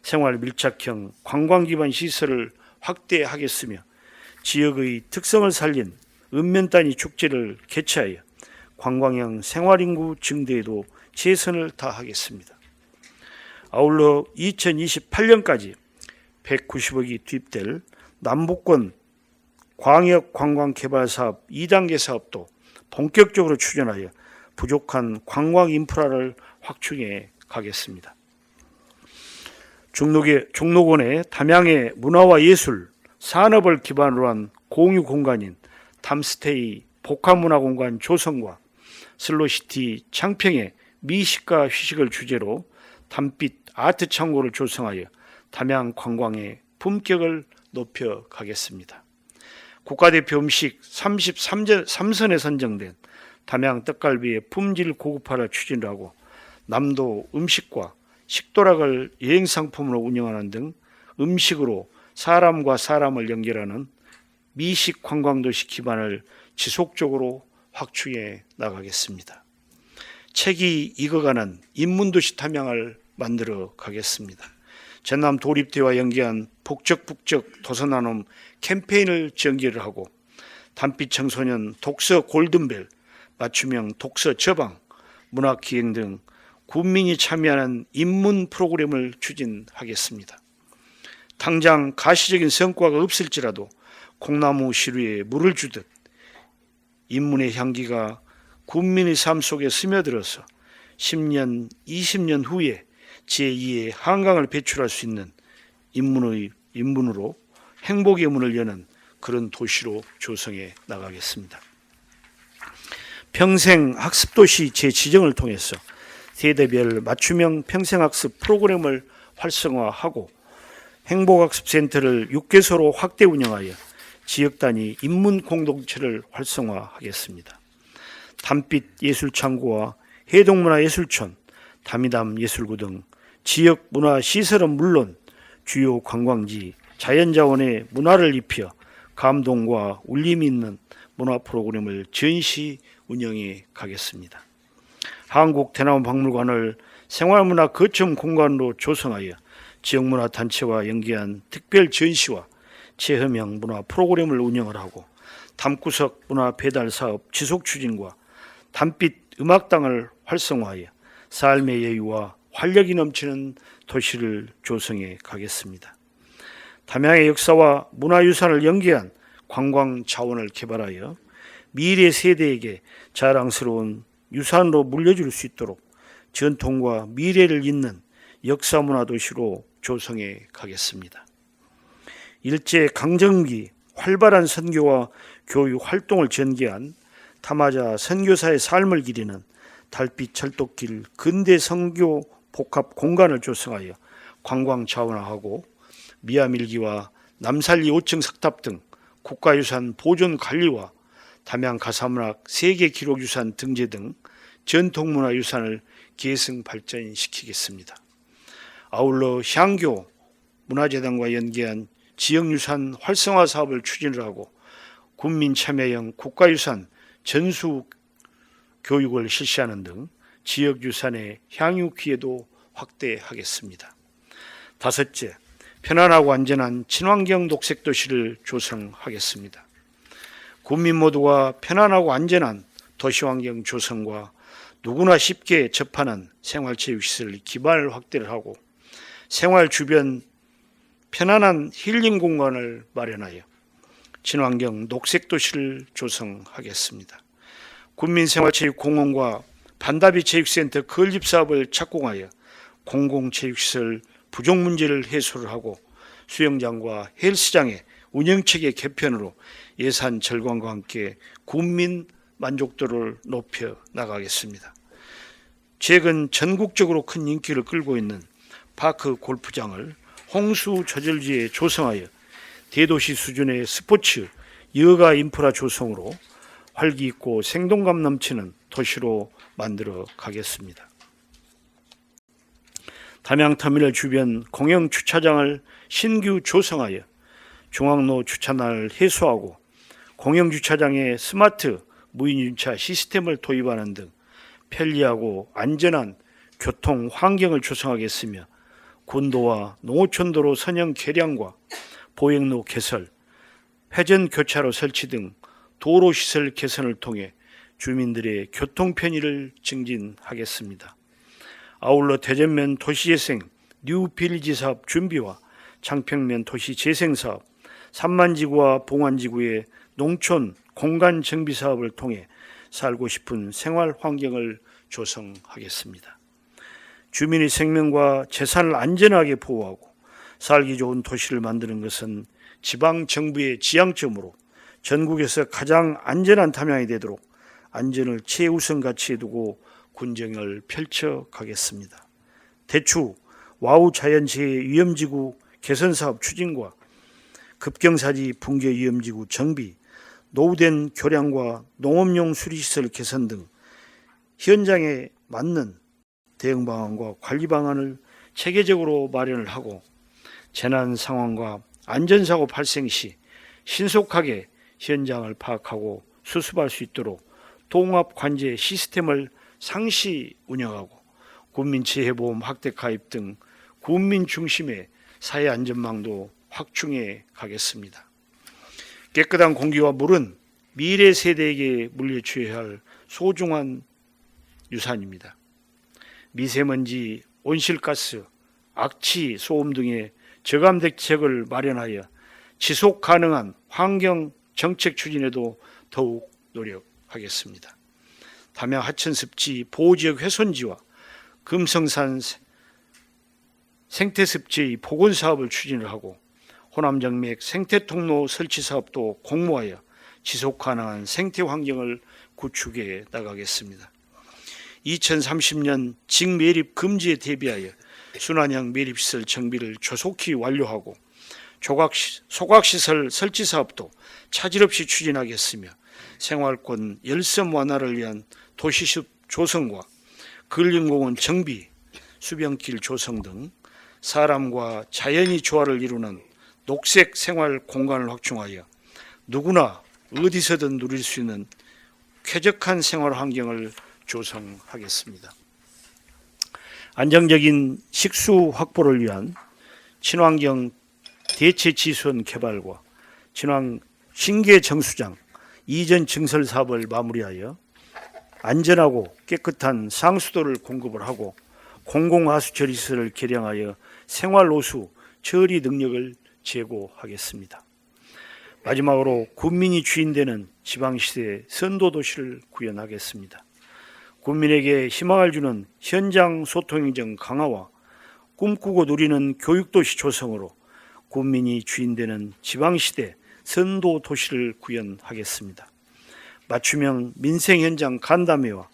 생활 밀착형 관광 기반 시설을 확대하겠으며 지역의 특성을 살린 읍면단위 축제를 개최하여 관광형 생활인구 증대에도 최선을 다하겠습니다. 아울러 2028년까지 190억이 투입될 남북권 광역관광개발사업 2단계 사업도 본격적으로 추진하여 부족한 관광 인프라를 확충해 가겠습니다. 종로권의 담양의 문화와 예술, 산업을 기반으로 한 공유 공간인 담스테이 복합문화공간 조성과 슬로시티 창평의 미식과 휴식을 주제로 담빛 아트 창고를 조성하여 담양 관광의 품격을 높여 가겠습니다. 국가대표 음식 33선에 선정된 담양 떡갈비의 품질 고급화를 추진하고 남도 음식과 식도락을 여행상품으로 운영하는 등 음식으로 사람과 사람을 연결하는 미식 관광도시 기반을 지속적으로 확충해 나가겠습니다. 책이 익어가는 인문도시 담양을 만들어 가겠습니다. 전남 도립대와 연계한 북적북적 도서나눔 캠페인을 전개를 하고 단빛 청소년 독서 골든벨, 맞춤형 독서 저방, 문학기행 등 국민이 참여하는 인문 프로그램을 추진하겠습니다. 당장 가시적인 성과가 없을지라도 콩나무 시루에 물을 주듯 인문의 향기가 국민의 삶 속에 스며들어서 10년, 20년 후에 제2의 한강을 배출할 수 있는 인문으로 행복의 문을 여는 그런 도시로 조성해 나가겠습니다. 평생 학습도시 재지정을 통해서 세대별 맞춤형 평생학습 프로그램을 활성화하고 행복학습센터를 6개소로 확대 운영하여 지역 단위 인문 공동체를 활성화하겠습니다. 담빛 예술창고와 해동문화예술촌, 담이담 예술구 등 지역 문화 시설은 물론 주요 관광지, 자연자원의 문화를 입혀 감동과 울림이 있는 문화 프로그램을 전시 운영해 가겠습니다. 한국대나무박물관을 생활문화 거점 공간으로 조성하여 지역문화단체와 연계한 특별 전시와 체험형 문화 프로그램을 운영을 하고 담구석 문화 배달 사업 지속 추진과 담빛 음악당을 활성화하여 삶의 여유와 활력이 넘치는 도시를 조성해 가겠습니다. 담양의 역사와 문화유산을 연계한 관광 자원을 개발하여 미래 세대에게 자랑스러운 유산으로 물려줄 수 있도록 전통과 미래를 잇는 역사문화 도시로 조성해 가겠습니다. 일제 강점기 활발한 선교와 교육 활동을 전개한 타마자 선교사의 삶을 기리는 달빛 철도길 근대 선교 복합 공간을 조성하여 관광 자원화하고 미아밀기와 남살리 5층 석탑 등 국가유산 보존 관리와 담양 가사문학 세계기록유산 등재 등 전통문화유산을 계승 발전시키겠습니다. 아울러 향교 문화재단과 연계한 지역유산 활성화 사업을 추진을 하고 군민참여형 국가유산 전수 교육을 실시하는 등 지역유산의 향유 기회도 확대하겠습니다. 다섯째, 편안하고 안전한 친환경 녹색도시를 조성하겠습니다. 국민 모두가 편안하고 안전한 도시환경 조성과 누구나 쉽게 접하는 생활체육시설 기반을 확대를 하고 생활 주변 편안한 힐링 공간을 마련하여 친환경 녹색도시를 조성하겠습니다. 국민생활체육공원과 반다비 체육센터 건립 사업을 착공하여 공공체육시설 부족 문제를 해소를 하고 수영장과 헬스장의 운영체계 개편으로 예산 절감과 함께 국민 만족도를 높여 나가겠습니다. 최근 전국적으로 큰 인기를 끌고 있는 파크 골프장을 홍수 저절지에 조성하여 대도시 수준의 스포츠 여가 인프라 조성으로 활기 있고 생동감 넘치는 도시로 만들어 가겠습니다. 담양터미널 주변 공영 주차장을 신규 조성하여 중앙로 주차난을 해소하고 공영 주차장에 스마트 무인주차 시스템을 도입하는 등 편리하고 안전한 교통 환경을 조성하겠으며 군도와 농어촌도로 선형 개량과 보행로 개설, 회전 교차로 설치 등 도로시설 개선을 통해 주민들의 교통 편의를 증진하겠습니다. 아울러 대전면 도시재생 뉴빌리지 사업 준비와 창평면 도시재생 사업, 삼만지구와 봉안지구의 농촌 공간 정비 사업을 통해 살고 싶은 생활 환경을 조성하겠습니다. 주민의 생명과 재산을 안전하게 보호하고 살기 좋은 도시를 만드는 것은 지방정부의 지향점으로 전국에서 가장 안전한 담양이 되도록 안전을 최우선 가치에 두고 군정을 펼쳐 가겠습니다. 대추 와우 자연재해 위험지구 개선사업 추진과 급경사지 붕괴 위험지구 정비, 노후된 교량과 농업용 수리시설 개선 등 현장에 맞는 대응 방안과 관리 방안을 체계적으로 마련을 하고 재난 상황과 안전사고 발생 시 신속하게 현장을 파악하고 수습할 수 있도록 통합 관제 시스템을 상시 운영하고 국민체해보험 확대 가입 등 국민 중심의 사회 안전망도 확충해 가겠습니다. 깨끗한 공기와 물은 미래 세대에게 물려줘야 할 소중한 유산입니다. 미세먼지, 온실가스, 악취, 소음 등의 저감 대책을 마련하여 지속 가능한 환경 정책 추진에도 더욱 노력하겠습니다. 담양 하천습지 보호지역 훼손지와 금성산 생태습지의 복원사업을 추진을 하고 호남정맥 생태통로 설치 사업도 공모하여 지속가능한 생태환경을 구축해 나가겠습니다. 2030년 직매립 금지에 대비하여 순환형 매립시설 정비를 조속히 완료하고 소각시설 설치 사업도 차질 없이 추진하겠으며 생활권 열섬 완화를 위한 도시숲 조성과 근린공원 정비, 수변길 조성 등 사람과 자연이 조화를 이루는 녹색 생활 공간을 확충하여 누구나 어디서든 누릴 수 있는 쾌적한 생활 환경을 조성하겠습니다. 안정적인 식수 확보를 위한 친환경 대체 지수원 개발과 친환 신계 정수장 이전 증설 사업을 마무리하여 안전하고 깨끗한 상수도를 공급을 하고 공공하수 처리시설을 개량하여 생활호수 처리 능력을 제고하겠습니다. 마지막으로 군민이 주인되는 지방시대 선도도시를 구현하겠습니다. 국민에게 희망을 주는 현장 소통행정 강화와 꿈꾸고 누리는 교육도시 조성으로 국민이 주인되는 지방시대 선도도시를 구현하겠습니다. 맞춤형 민생현장 간담회와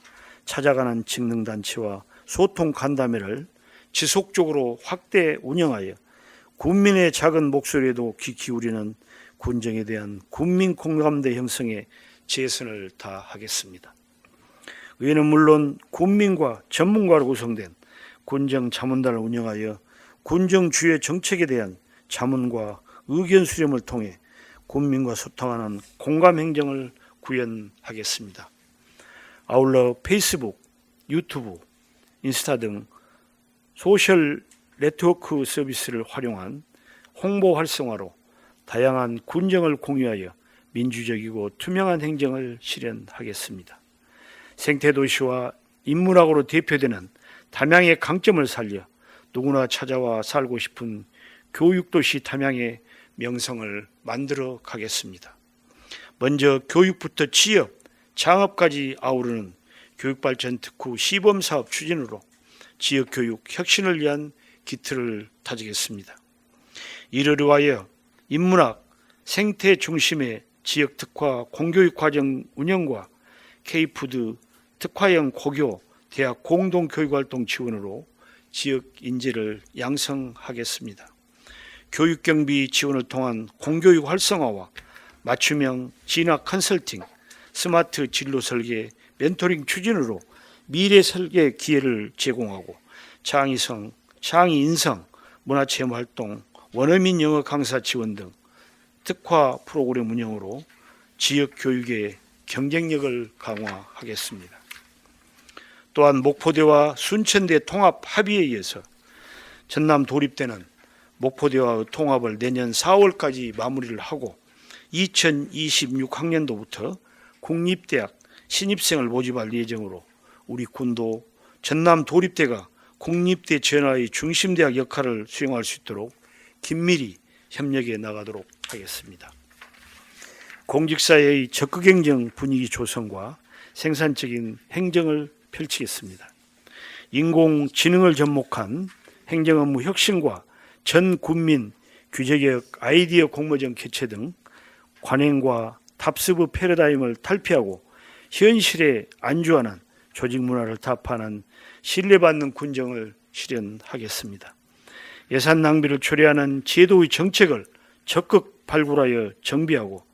찾아가는 직능단체와 소통 간담회를 지속적으로 확대 운영하여 국민의 작은 목소리에도 귀 기울이는 군정에 대한 국민 공감대 형성에 최선을 다하겠습니다. 의회는 물론 군민과 전문가로 구성된 군정 자문단을 운영하여 군정 주요 정책에 대한 자문과 의견 수렴을 통해 국민과 소통하는 공감 행정을 구현하겠습니다. 아울러 페이스북, 유튜브, 인스타 등 소셜 네트워크 서비스를 활용한 홍보 활성화로 다양한 군정을 공유하여 민주적이고 투명한 행정을 실현하겠습니다. 생태도시와 인문학으로 대표되는 담양의 강점을 살려 누구나 찾아와 살고 싶은 교육도시 담양의 명성을 만들어 가겠습니다. 먼저 교육부터 취업, 창업까지 아우르는 교육발전 특후 시범사업 추진으로 지역교육 혁신을 위한 기틀을 다지겠습니다. 이를 위하여 인문학, 생태 중심의 지역특화 공교육과정 운영과 K푸드 특화형 고교, 대학 공동교육활동 지원으로 지역 인재를 양성하겠습니다. 교육경비 지원을 통한 공교육 활성화와 맞춤형 진학 컨설팅, 스마트 진로 설계, 멘토링 추진으로 미래 설계 기회를 제공하고 창의성, 창의인성, 문화체험 활동, 원어민 영어 강사 지원 등 특화 프로그램 운영으로 지역 교육의 경쟁력을 강화하겠습니다. 또한 목포대와 순천대 통합 합의에 의해서 전남 도립대는 목포대와 통합을 내년 4월까지 마무리를 하고 2026학년도부터 국립대학 신입생을 모집할 예정으로 우리 군도 전남 도립대가 국립대 전화의 중심대학 역할을 수행할 수 있도록 긴밀히 협력해 나가도록 하겠습니다. 공직사회의 적극행정 분위기 조성과 생산적인 행정을 펼치겠습니다. 인공지능을 접목한 행정업무 혁신과 전 국민 규제개혁 아이디어 공모전 개최 등 관행과 탑스브 패러다임을 탈피하고 현실에 안주하는 조직 문화를 타파하는 신뢰받는 군정을 실현하겠습니다. 예산 낭비를 초래하는 제도의 정책을 적극 발굴하여 정비하고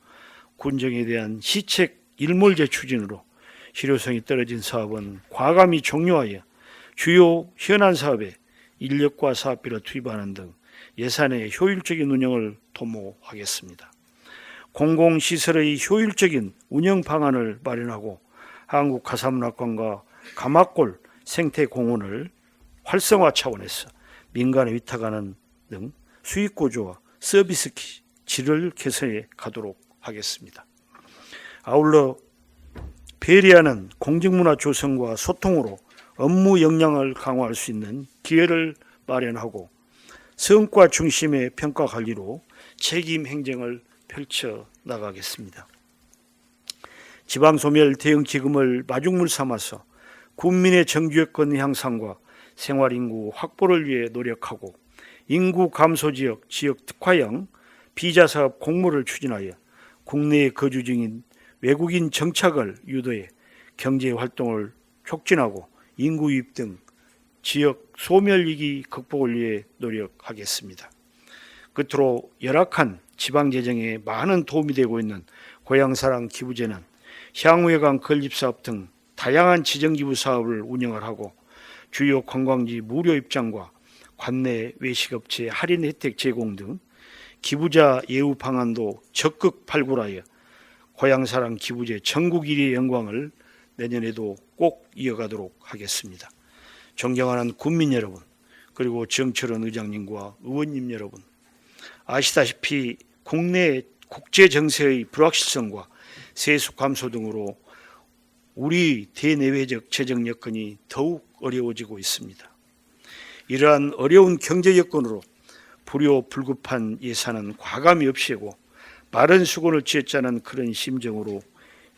군정에 대한 시책 일몰제 추진으로 실효성이 떨어진 사업은 과감히 종료하여 주요 현안 사업에 인력과 사업비를 투입하는 등 예산의 효율적인 운영을 도모하겠습니다. 공공시설의 효율적인 운영 방안을 마련하고 한국가사문화관과 가마골 생태공원을 활성화 차원에서 민간에 위탁하는 등 수익 고조와 서비스 질을 개선해 가도록 하겠습니다. 아울러 배려하는 공직문화 조성과 소통으로 업무 역량을 강화할 수 있는 기회를 마련하고 성과 중심의 평가 관리로 책임 행정을 펼쳐 나가겠습니다. 지방소멸 대응기금을 마중물 삼아서 국민의 정규여건 향상과 생활인구 확보를 위해 노력하고 인구 감소 지역, 지역 특화형 비자사업 공모를 추진하여 국내에 거주 중인 외국인 정착을 유도해 경제활동을 촉진하고 인구 유입 등 지역 소멸위기 극복을 위해 노력하겠습니다. 끝으로 열악한 지방 재정에 많은 도움이 되고 있는 고향사랑 기부제는 향후회관 건립사업 등 다양한 지정기부 사업을 운영을 하고 주요 관광지 무료 입장과 관내 외식업체 할인 혜택 제공 등 기부자 예우 방안도 적극 발굴하여 고향사랑 기부제 전국 1위의 영광을 내년에도 꼭 이어가도록 하겠습니다. 존경하는 국민 여러분, 그리고 정철원 의장님과 의원님 여러분, 아시다시피 국내 국제 정세의 불확실성과 세수 감소 등으로 우리 대내외적 재정 여건이 더욱 어려워지고 있습니다. 이러한 어려운 경제 여건으로 불효불급한 예산은 과감히 없애고 마른 수건을 쥐어짜는 그런 심정으로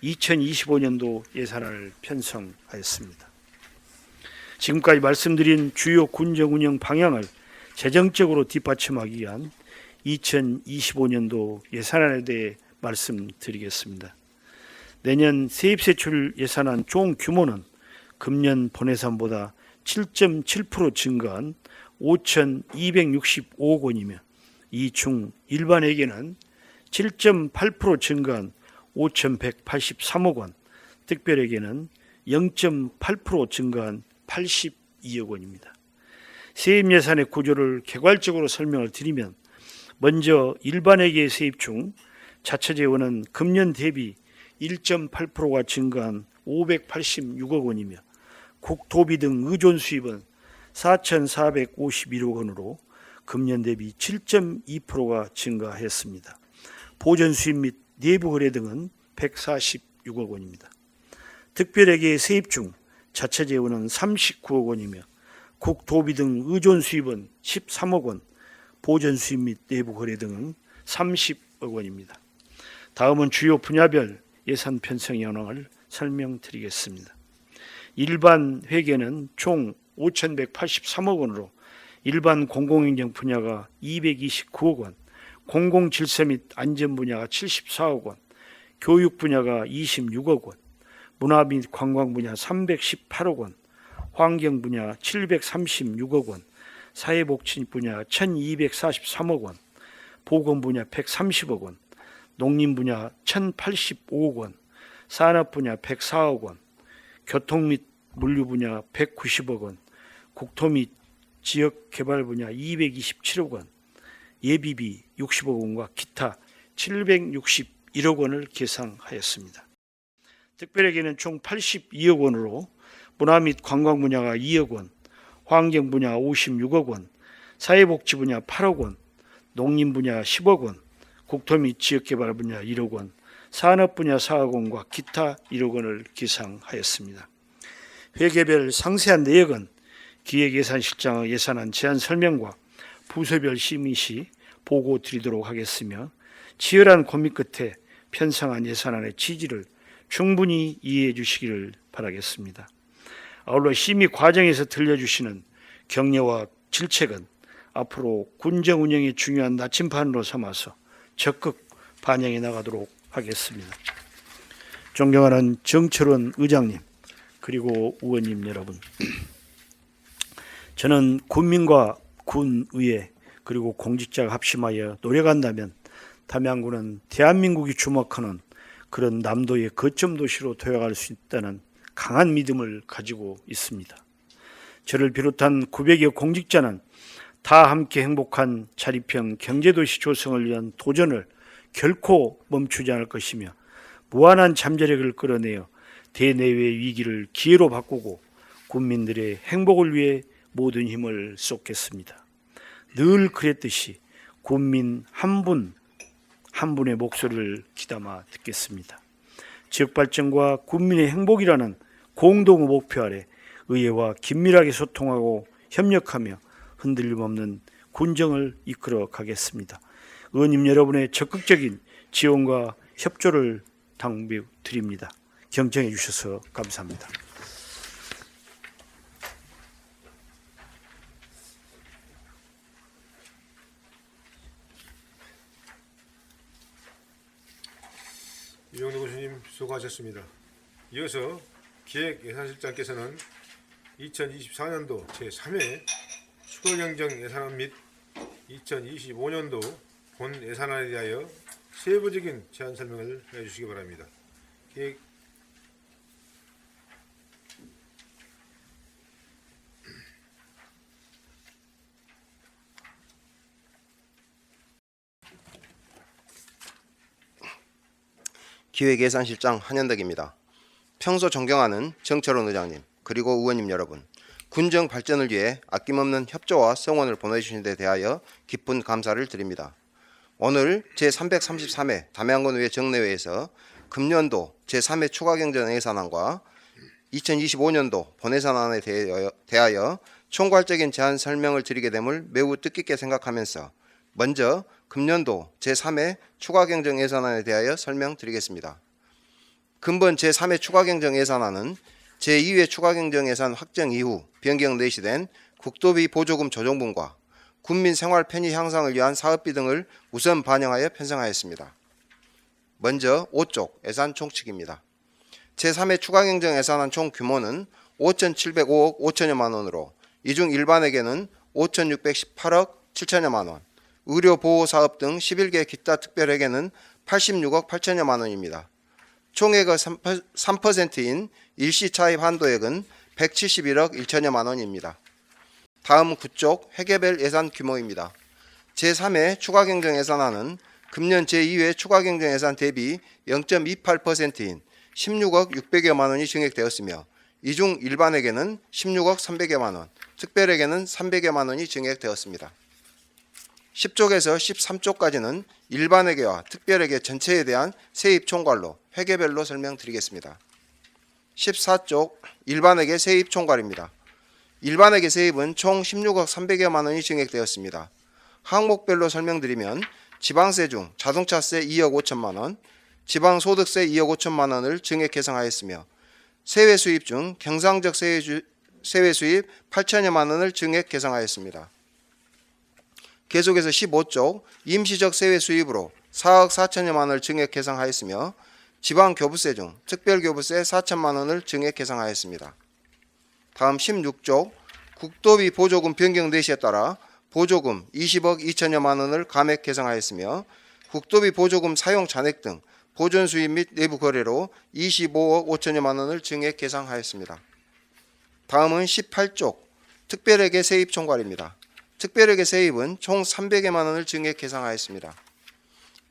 2025년도 예산을 편성하였습니다. 지금까지 말씀드린 주요 군정 운영 방향을 재정적으로 뒷받침하기 위한 2025년도 예산안에 대해 말씀드리겠습니다. 내년 세입세출 예산안 총 규모는 금년 본예산보다 7.7% 증가한 5,265억 원이며 이 중 일반회계는 7.8% 증가한 5,183억 원, 특별회계는 0.8% 증가한 82억 원입니다. 세입 예산의 구조를 개괄적으로 설명을 드리면 먼저 일반회계 세입 중 자처재원은 금년 대비 1.8%가 증가한 586억 원이며 국토비 등 의존 수입은 4,451억 원으로 금년 대비 7.2%가 증가했습니다. 보전 수입 및 내부 거래 등은 146억 원입니다. 특별회계 세입 중 자처재원은 39억 원이며 국토비 등 의존 수입은 13억 원, 보전 수입 및 내부 거래 등은 30억 원입니다. 다음은 주요 분야별 예산 편성 현황을 설명드리겠습니다. 일반 회계는 총 5,183억 원으로 일반 공공행정 분야가 229억 원, 공공질서 및 안전 분야가 74억 원, 교육 분야가 26억 원, 문화 및 관광 분야 318억 원, 환경 분야 736억 원, 사회복지 분야 1,243억 원, 보건 분야 130억 원, 농림 분야 1,085억 원, 산업 분야 104억 원, 교통 및 물류 분야 190억 원, 국토 및 지역 개발 분야 227억 원, 예비비 60억 원과 기타 761억 원을 계상하였습니다. 특별회계는 총 82억 원으로 문화 및 관광 분야가 2억 원, 환경 분야 56억 원, 사회복지 분야 8억 원, 농림 분야 10억 원, 국토 및 지역개발 분야 1억 원, 산업 분야 4억 원과 기타 1억 원을 계상하였습니다. 회계별 상세한 내역은 기획예산실장의 예산안 제안 설명과 부서별 심의 시 보고 드리도록 하겠으며 치열한 고민 끝에 편성한 예산안의 취지를 충분히 이해해 주시기를 바라겠습니다. 아울러 심의 과정에서 들려주시는 격려와 질책은 앞으로 군정 운영의 중요한 나침반으로 삼아서 적극 반영해 나가도록 하겠습니다. 존경하는 정철원 의장님 그리고 의원님 여러분, 저는 군민과 군의회 그리고 공직자가 합심하여 노력한다면 담양군은 대한민국이 주목하는 그런 남도의 거점 도시로 도약할 수 있다는 강한 믿음을 가지고 있습니다. 저를 비롯한 900여 공직자는 다 함께 행복한 자립형 경제도시 조성을 위한 도전을 결코 멈추지 않을 것이며 무한한 잠재력을 끌어내어 대내외 위기를 기회로 바꾸고 국민들의 행복을 위해 모든 힘을 쏟겠습니다. 늘 그랬듯이 국민 한 분 한 분의 목소리를 귀담아 듣겠습니다. 지역 발전과 국민의 행복이라는 공동 목표 아래 의회와 긴밀하게 소통하고 협력하며 흔들림 없는 군정을 이끌어 가겠습니다. 의원님 여러분의 적극적인 지원과 협조를 당부드립니다. 경청해 주셔서 감사합니다. 이용도 교수님 수고하셨습니다. 이어서 기획예산실장께서는 2024년도 제3회 추가경정 예산안 및 2025년도 본 예산안에 대하여 세부적인 제안 설명을 해주시기 바랍니다. 기획예산실장 한현덕입니다. 평소 존경하는 정철원 의장님 그리고 의원님 여러분, 군정 발전을 위해 아낌없는 협조와 성원을 보내주신 데 대하여 깊은 감사를 드립니다. 오늘 제333회 담양군의회 정례회에서 금년도 제3회 추가경정 예산안과 2025년도 본예산안에 대하여 총괄적인 제안 설명을 드리게 됨을 매우 뜻깊게 생각하면서 먼저 금년도 제3회 추가경정 예산안에 대하여 설명드리겠습니다. 근본 제3회 추가경정 예산안은 제2회 추가경정 예산 확정 이후 변경 내시된 국도비 보조금 조정분과 군민 생활 편의 향상을 위한 사업비 등을 우선 반영하여 편성하였습니다. 먼저 5쪽 예산 총칙입니다. 제3회 추가경정 예산안 총 규모는 5,705억 5천여만 원으로 이 중 일반에게는 5,618억 7천여만 원, 의료보호사업 등 11개 기타 특별회계는 86억 8천여만 원입니다. 총액의 3%인 일시차입 한도액은 171억 1천여만 원입니다. 다음 9쪽 회계별 예산 규모입니다. 제3회 추가경정 예산안은 금년 제2회 추가경정 예산 대비 0.28%인 16억 600여만 원이 증액되었으며 이 중 일반에게는 16억 300여만 원, 특별에게는 300여만 원이 증액되었습니다. 10쪽에서 13쪽까지는 일반회계와 특별회계 전체에 대한 세입 총괄로 회계별로 설명드리겠습니다. 14쪽 일반회계 세입 총괄입니다. 일반회계 세입은 총 16억 300여만 원이 증액되었습니다. 항목별로 설명드리면 지방세 중 자동차세 2억 5천만 원, 지방소득세 2억 5천만 원을 증액 계상하였으며 세외 수입 중 경상적 세외 수입 8천여만 원을 증액 계상하였습니다. 계속해서 15쪽 임시적 세외 수입으로 4억 4천여만 원을 증액 계상하였으며 지방교부세 중 특별교부세 4천만 원을 증액 계상하였습니다. 다음 16쪽 국도비 보조금 변경 내시에 따라 보조금 20억 2천여만 원을 감액 계상하였으며 국도비 보조금 사용 잔액 등 보존 수입 및 내부 거래로 25억 5천여만 원을 증액 계상하였습니다. 다음은 18쪽 특별회계 세입 총괄입니다. 특별회계 세입은 총 300여만 원을 증액 계상하였습니다.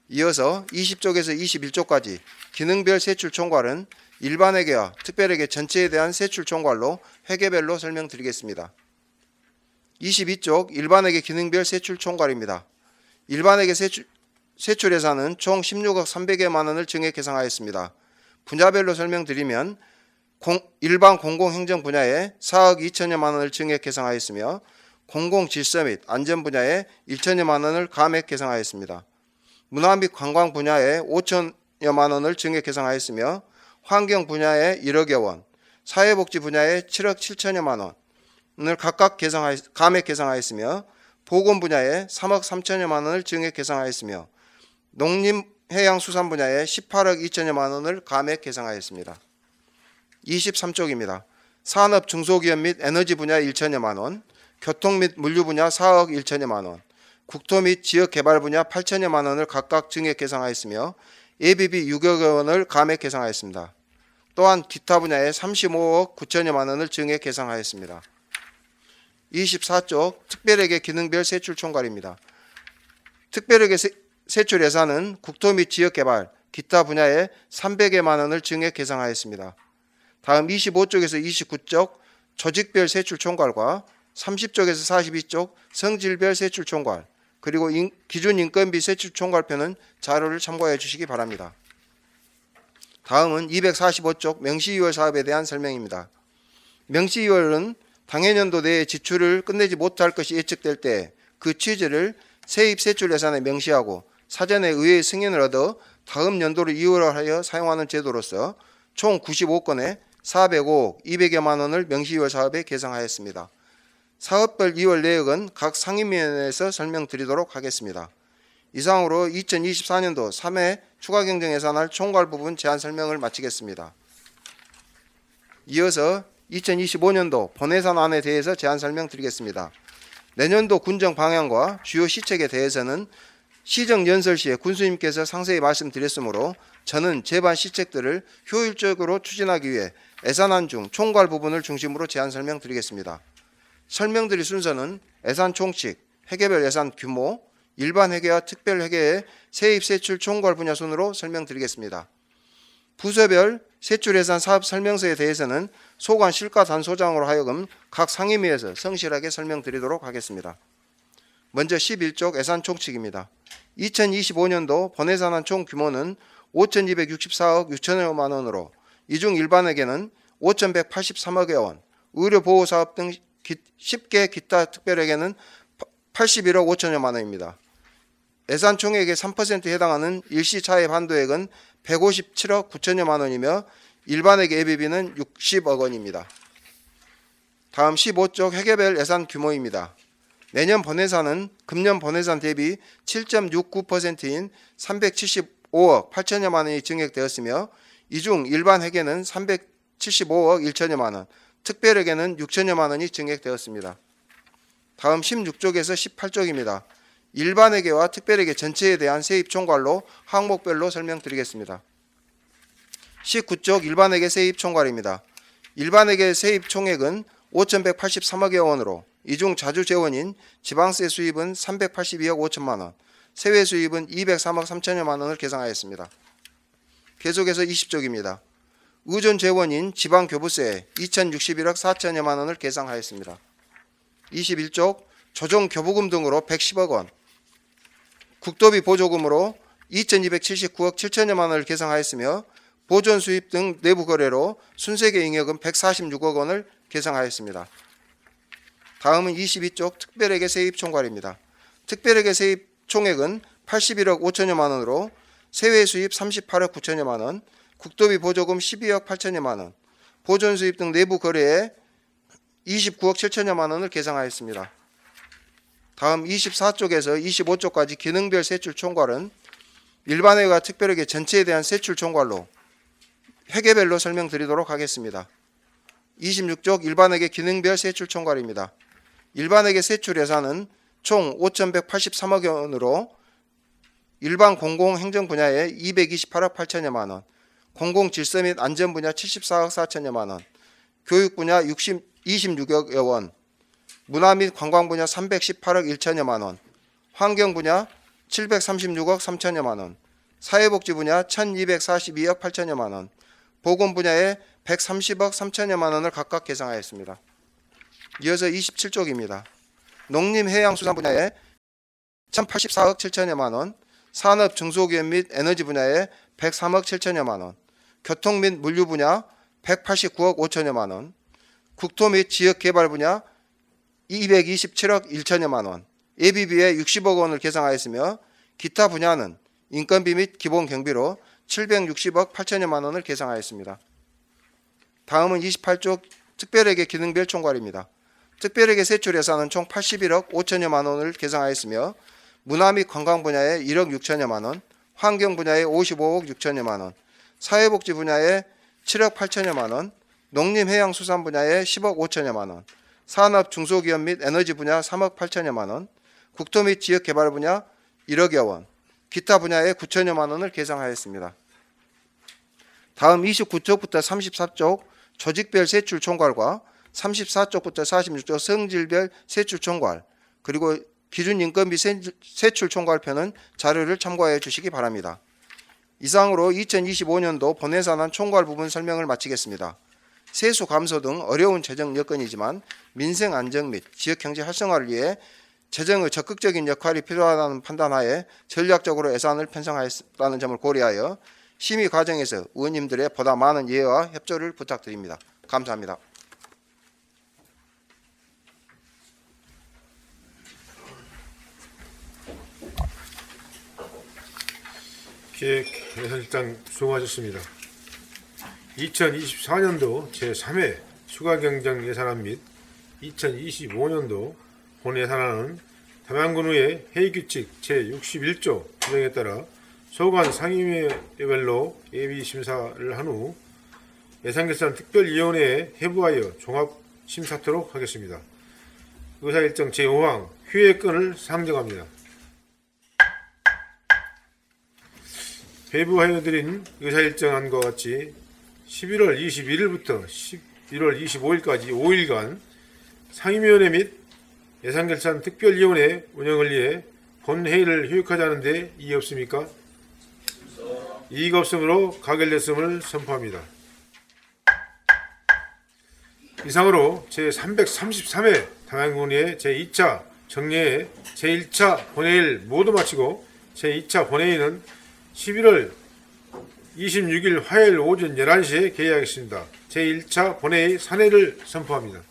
이어서 20쪽에서 21쪽까지 기능별 세출 총괄은 일반회계와 특별회계 전체에 대한 세출 총괄로 회계별로 설명드리겠습니다. 22쪽 일반회계 기능별 세출 총괄입니다. 일반회계 세출 예산은 총 16억 300여만 원을 증액 계상하였습니다. 분야별로 설명드리면 일반 공공행정 분야에 4억 2천여만 원을 증액 계상하였으며 공공질서 및 안전 분야에 1천여만 원을 감액 계상하였습니다. 문화 및 관광 분야에 5천여만 원을 증액 계상하였으며 환경 분야에 1억여 원, 사회복지 분야에 7억 7천여만 원을 각각 감액 계상하였으며 보건 분야에 3억 3천여만 원을 증액 계상하였으며 농림해양수산 분야에 18억 2천여만 원을 감액 계상하였습니다. 23쪽입니다. 산업 중소기업 및 에너지 분야 1천여만 원, 교통 및 물류 분야 4억 1천여만 원, 국토 및 지역개발 분야 8천여만 원을 각각 증액 계상하였으며 예비비 6억 원을 감액 계상하였습니다. 또한 기타 분야에 35억 9천여만 원을 증액 계상하였습니다. 24쪽 특별회계 기능별 세출 총괄입니다. 특별회계 세출 예산은 국토 및 지역개발, 기타 분야에 300여만 원을 증액 계상하였습니다. 다음 25쪽에서 29쪽 조직별 세출 총괄과 30쪽에서 42쪽 성질별 세출 총괄, 그리고 기준 인건비 세출 총괄표는 자료를 참고해 주시기 바랍니다. 다음은 245쪽 명시이월 사업에 대한 설명입니다. 명시이월은 당해년도 내에 지출을 끝내지 못할 것이 예측될 때 그 취지를 세입 세출 예산에 명시하고 사전에 의회의 승인을 얻어 다음 연도를 이월하여 사용하는 제도로서 총 95건에 405억 200여만 원을 명시이월 사업에 계상하였습니다. 사업별 이월 내역은 각 상임위원회에서 설명드리도록 하겠습니다. 이상으로 2024년도 3회 추가경정 예산안 총괄 부분 제안 설명을 마치겠습니다. 이어서 2025년도 본예산안에 대해서 제안 설명드리겠습니다. 내년도 군정 방향과 주요 시책에 대해서는 시정 연설 시에 군수님께서 상세히 말씀드렸으므로 저는 제반 시책들을 효율적으로 추진하기 위해 예산안 중 총괄 부분을 중심으로 제안 설명드리겠습니다. 설명드릴 순서는 예산 총칙, 회계별 예산 규모, 일반 회계와 특별 회계의 세입 세출 총괄 분야 순으로 설명드리겠습니다. 부서별 세출 예산 사업 설명서에 대해서는 소관 실가 단소장으로 하여금 각 상임위에서 성실하게 설명드리도록 하겠습니다. 먼저 11쪽 예산 총칙입니다. 2025년도 본예산안 총 규모는 5,264억 6천여만 원으로 이 중 일반회계는 5,183억여 원, 의료보호사업 등 10개 기타 특별회계는 81억 5천여만 원입니다. 예산 총액의 3%에 해당하는 일시 차입 한도액은 157억 9천여만 원이며 일반회계 예비비는 60억 원입니다. 다음 15쪽 회계별 예산 규모입니다. 내년 본예산은 금년 본예산 대비 7.69%인 375억 8천여만 원이 증액되었으며 이 중 일반 회계는 375억 1천여만 원, 특별회계는 6천여만 원이 증액되었습니다. 다음 16쪽에서 18쪽입니다. 일반회계와 특별회계 전체에 대한 세입 총괄로 항목별로 설명드리겠습니다. 19쪽 일반회계 세입 총괄입니다. 일반회계 세입 총액은 5,183억여 원으로 이 중 자주 재원인 지방세 수입은 382억 5천만 원, 세외 수입은 203억 3천여만 원을 계상하였습니다. 계속해서 20쪽입니다. 의존 재원인 지방교부세 2,061억 4천여만 원을 계상하였습니다. 21쪽 조정 교부금 등으로 110억 원, 국도비 보조금으로 2,279억 7천여만 원을 계상하였으며 보존 수입 등 내부 거래로 순세계 잉여금 146억 원을 계상하였습니다. 다음은 22쪽 특별회계 세입 총괄입니다. 특별회계 세입 총액은 81억 5천여만 원으로 세외 수입 38억 9천여만 원, 국도비 보조금 12억 8천여만 원, 보존 수입 등 내부 거래에 29억 7천여만 원을 계상하였습니다. 다음 24쪽에서 25쪽까지 기능별 세출 총괄은 일반회계와 특별회계 전체에 대한 세출 총괄로 회계별로 설명드리도록 하겠습니다. 26쪽 일반회계 기능별 세출 총괄입니다. 일반회계 세출 예산은 총 5,183억 원으로 일반 공공행정 분야에 228억 8천여만 원, 공공질서 및 안전 분야 74억 4천여만 원, 교육 분야 26억여 원, 문화 및 관광 분야 318억 1천여만 원, 환경 분야 736억 3천여만 원, 사회복지 분야 1,242억 8천여만 원, 보건 분야에 130억 3천여만 원을 각각 계상하였습니다. 이어서 27쪽입니다. 농림해양수산 분야에 1,084억 7천여만 원, 산업 중소기업 및 에너지 분야에 103억 7천여만 원, 교통 및 물류 분야 189억 5천여만 원, 국토 및 지역개발 분야 227억 1천여만 원, 예비비에 60억 원을 계상하였으며 기타 분야는 인건비 및 기본 경비로 760억 8천여만 원을 계상하였습니다. 다음은 28쪽 특별회계 기능별 총괄입니다. 특별회계 세출 예산은 총 81억 5천여만 원을 계상하였으며 문화 및 관광 분야에 1억 6천여만 원, 환경 분야에 55억 6천여만 원, 사회복지 분야에 7억 8천여만 원, 농림해양수산 분야에 10억 5천여만 원, 산업 중소기업 및 에너지 분야 3억 8천여만 원, 국토 및 지역개발 분야 1억여 원, 기타 분야에 9천여만 원을 계상하였습니다. 다음 29쪽부터 34쪽 조직별 세출 총괄과 34쪽부터 46쪽 성질별 세출 총괄, 그리고 기준 인건비 세출 총괄표는 자료를 참고해 주시기 바랍니다. 이상으로 2025년도 본예산안 총괄 부분 설명을 마치겠습니다. 세수 감소 등 어려운 재정 여건이지만 민생 안정 및 지역 경제 활성화를 위해 재정의 적극적인 역할이 필요하다는 판단하에 전략적으로 예산을 편성하였다는 점을 고려하여 심의 과정에서 의원님들의 보다 많은 이해와 협조를 부탁드립니다. 감사합니다. 기획예산실장 수고하셨습니다. 2024년도 제3회 추가경정 예산안 및 2025년도 본예산안은 담양군의회 회의규칙 제61조 규정에 따라 소관 상임위별로 예비심사를 한 후 예산결산 특별위원회에 회부하여 종합심사토록 하겠습니다. 의사일정 제5항 휴회권을 상정합니다. 회부하여 드린 의사일정안과 같이 11월 21일부터 11월 25일까지 5일간 상임위원회 및 예산결산 특별위원회 운영을 위해 본회의를 휴익하자는 데 이의 없습니까? 이의가 없으므로 가결됐음을 선포합니다. 이상으로 제333회 담양군의 제2차 정례회 제1차 본회의를 모두 마치고 제2차 본회의는 11월 26일 화요일 오전 11시에 개회하겠습니다. 제1차 본회의 산회를 선포합니다.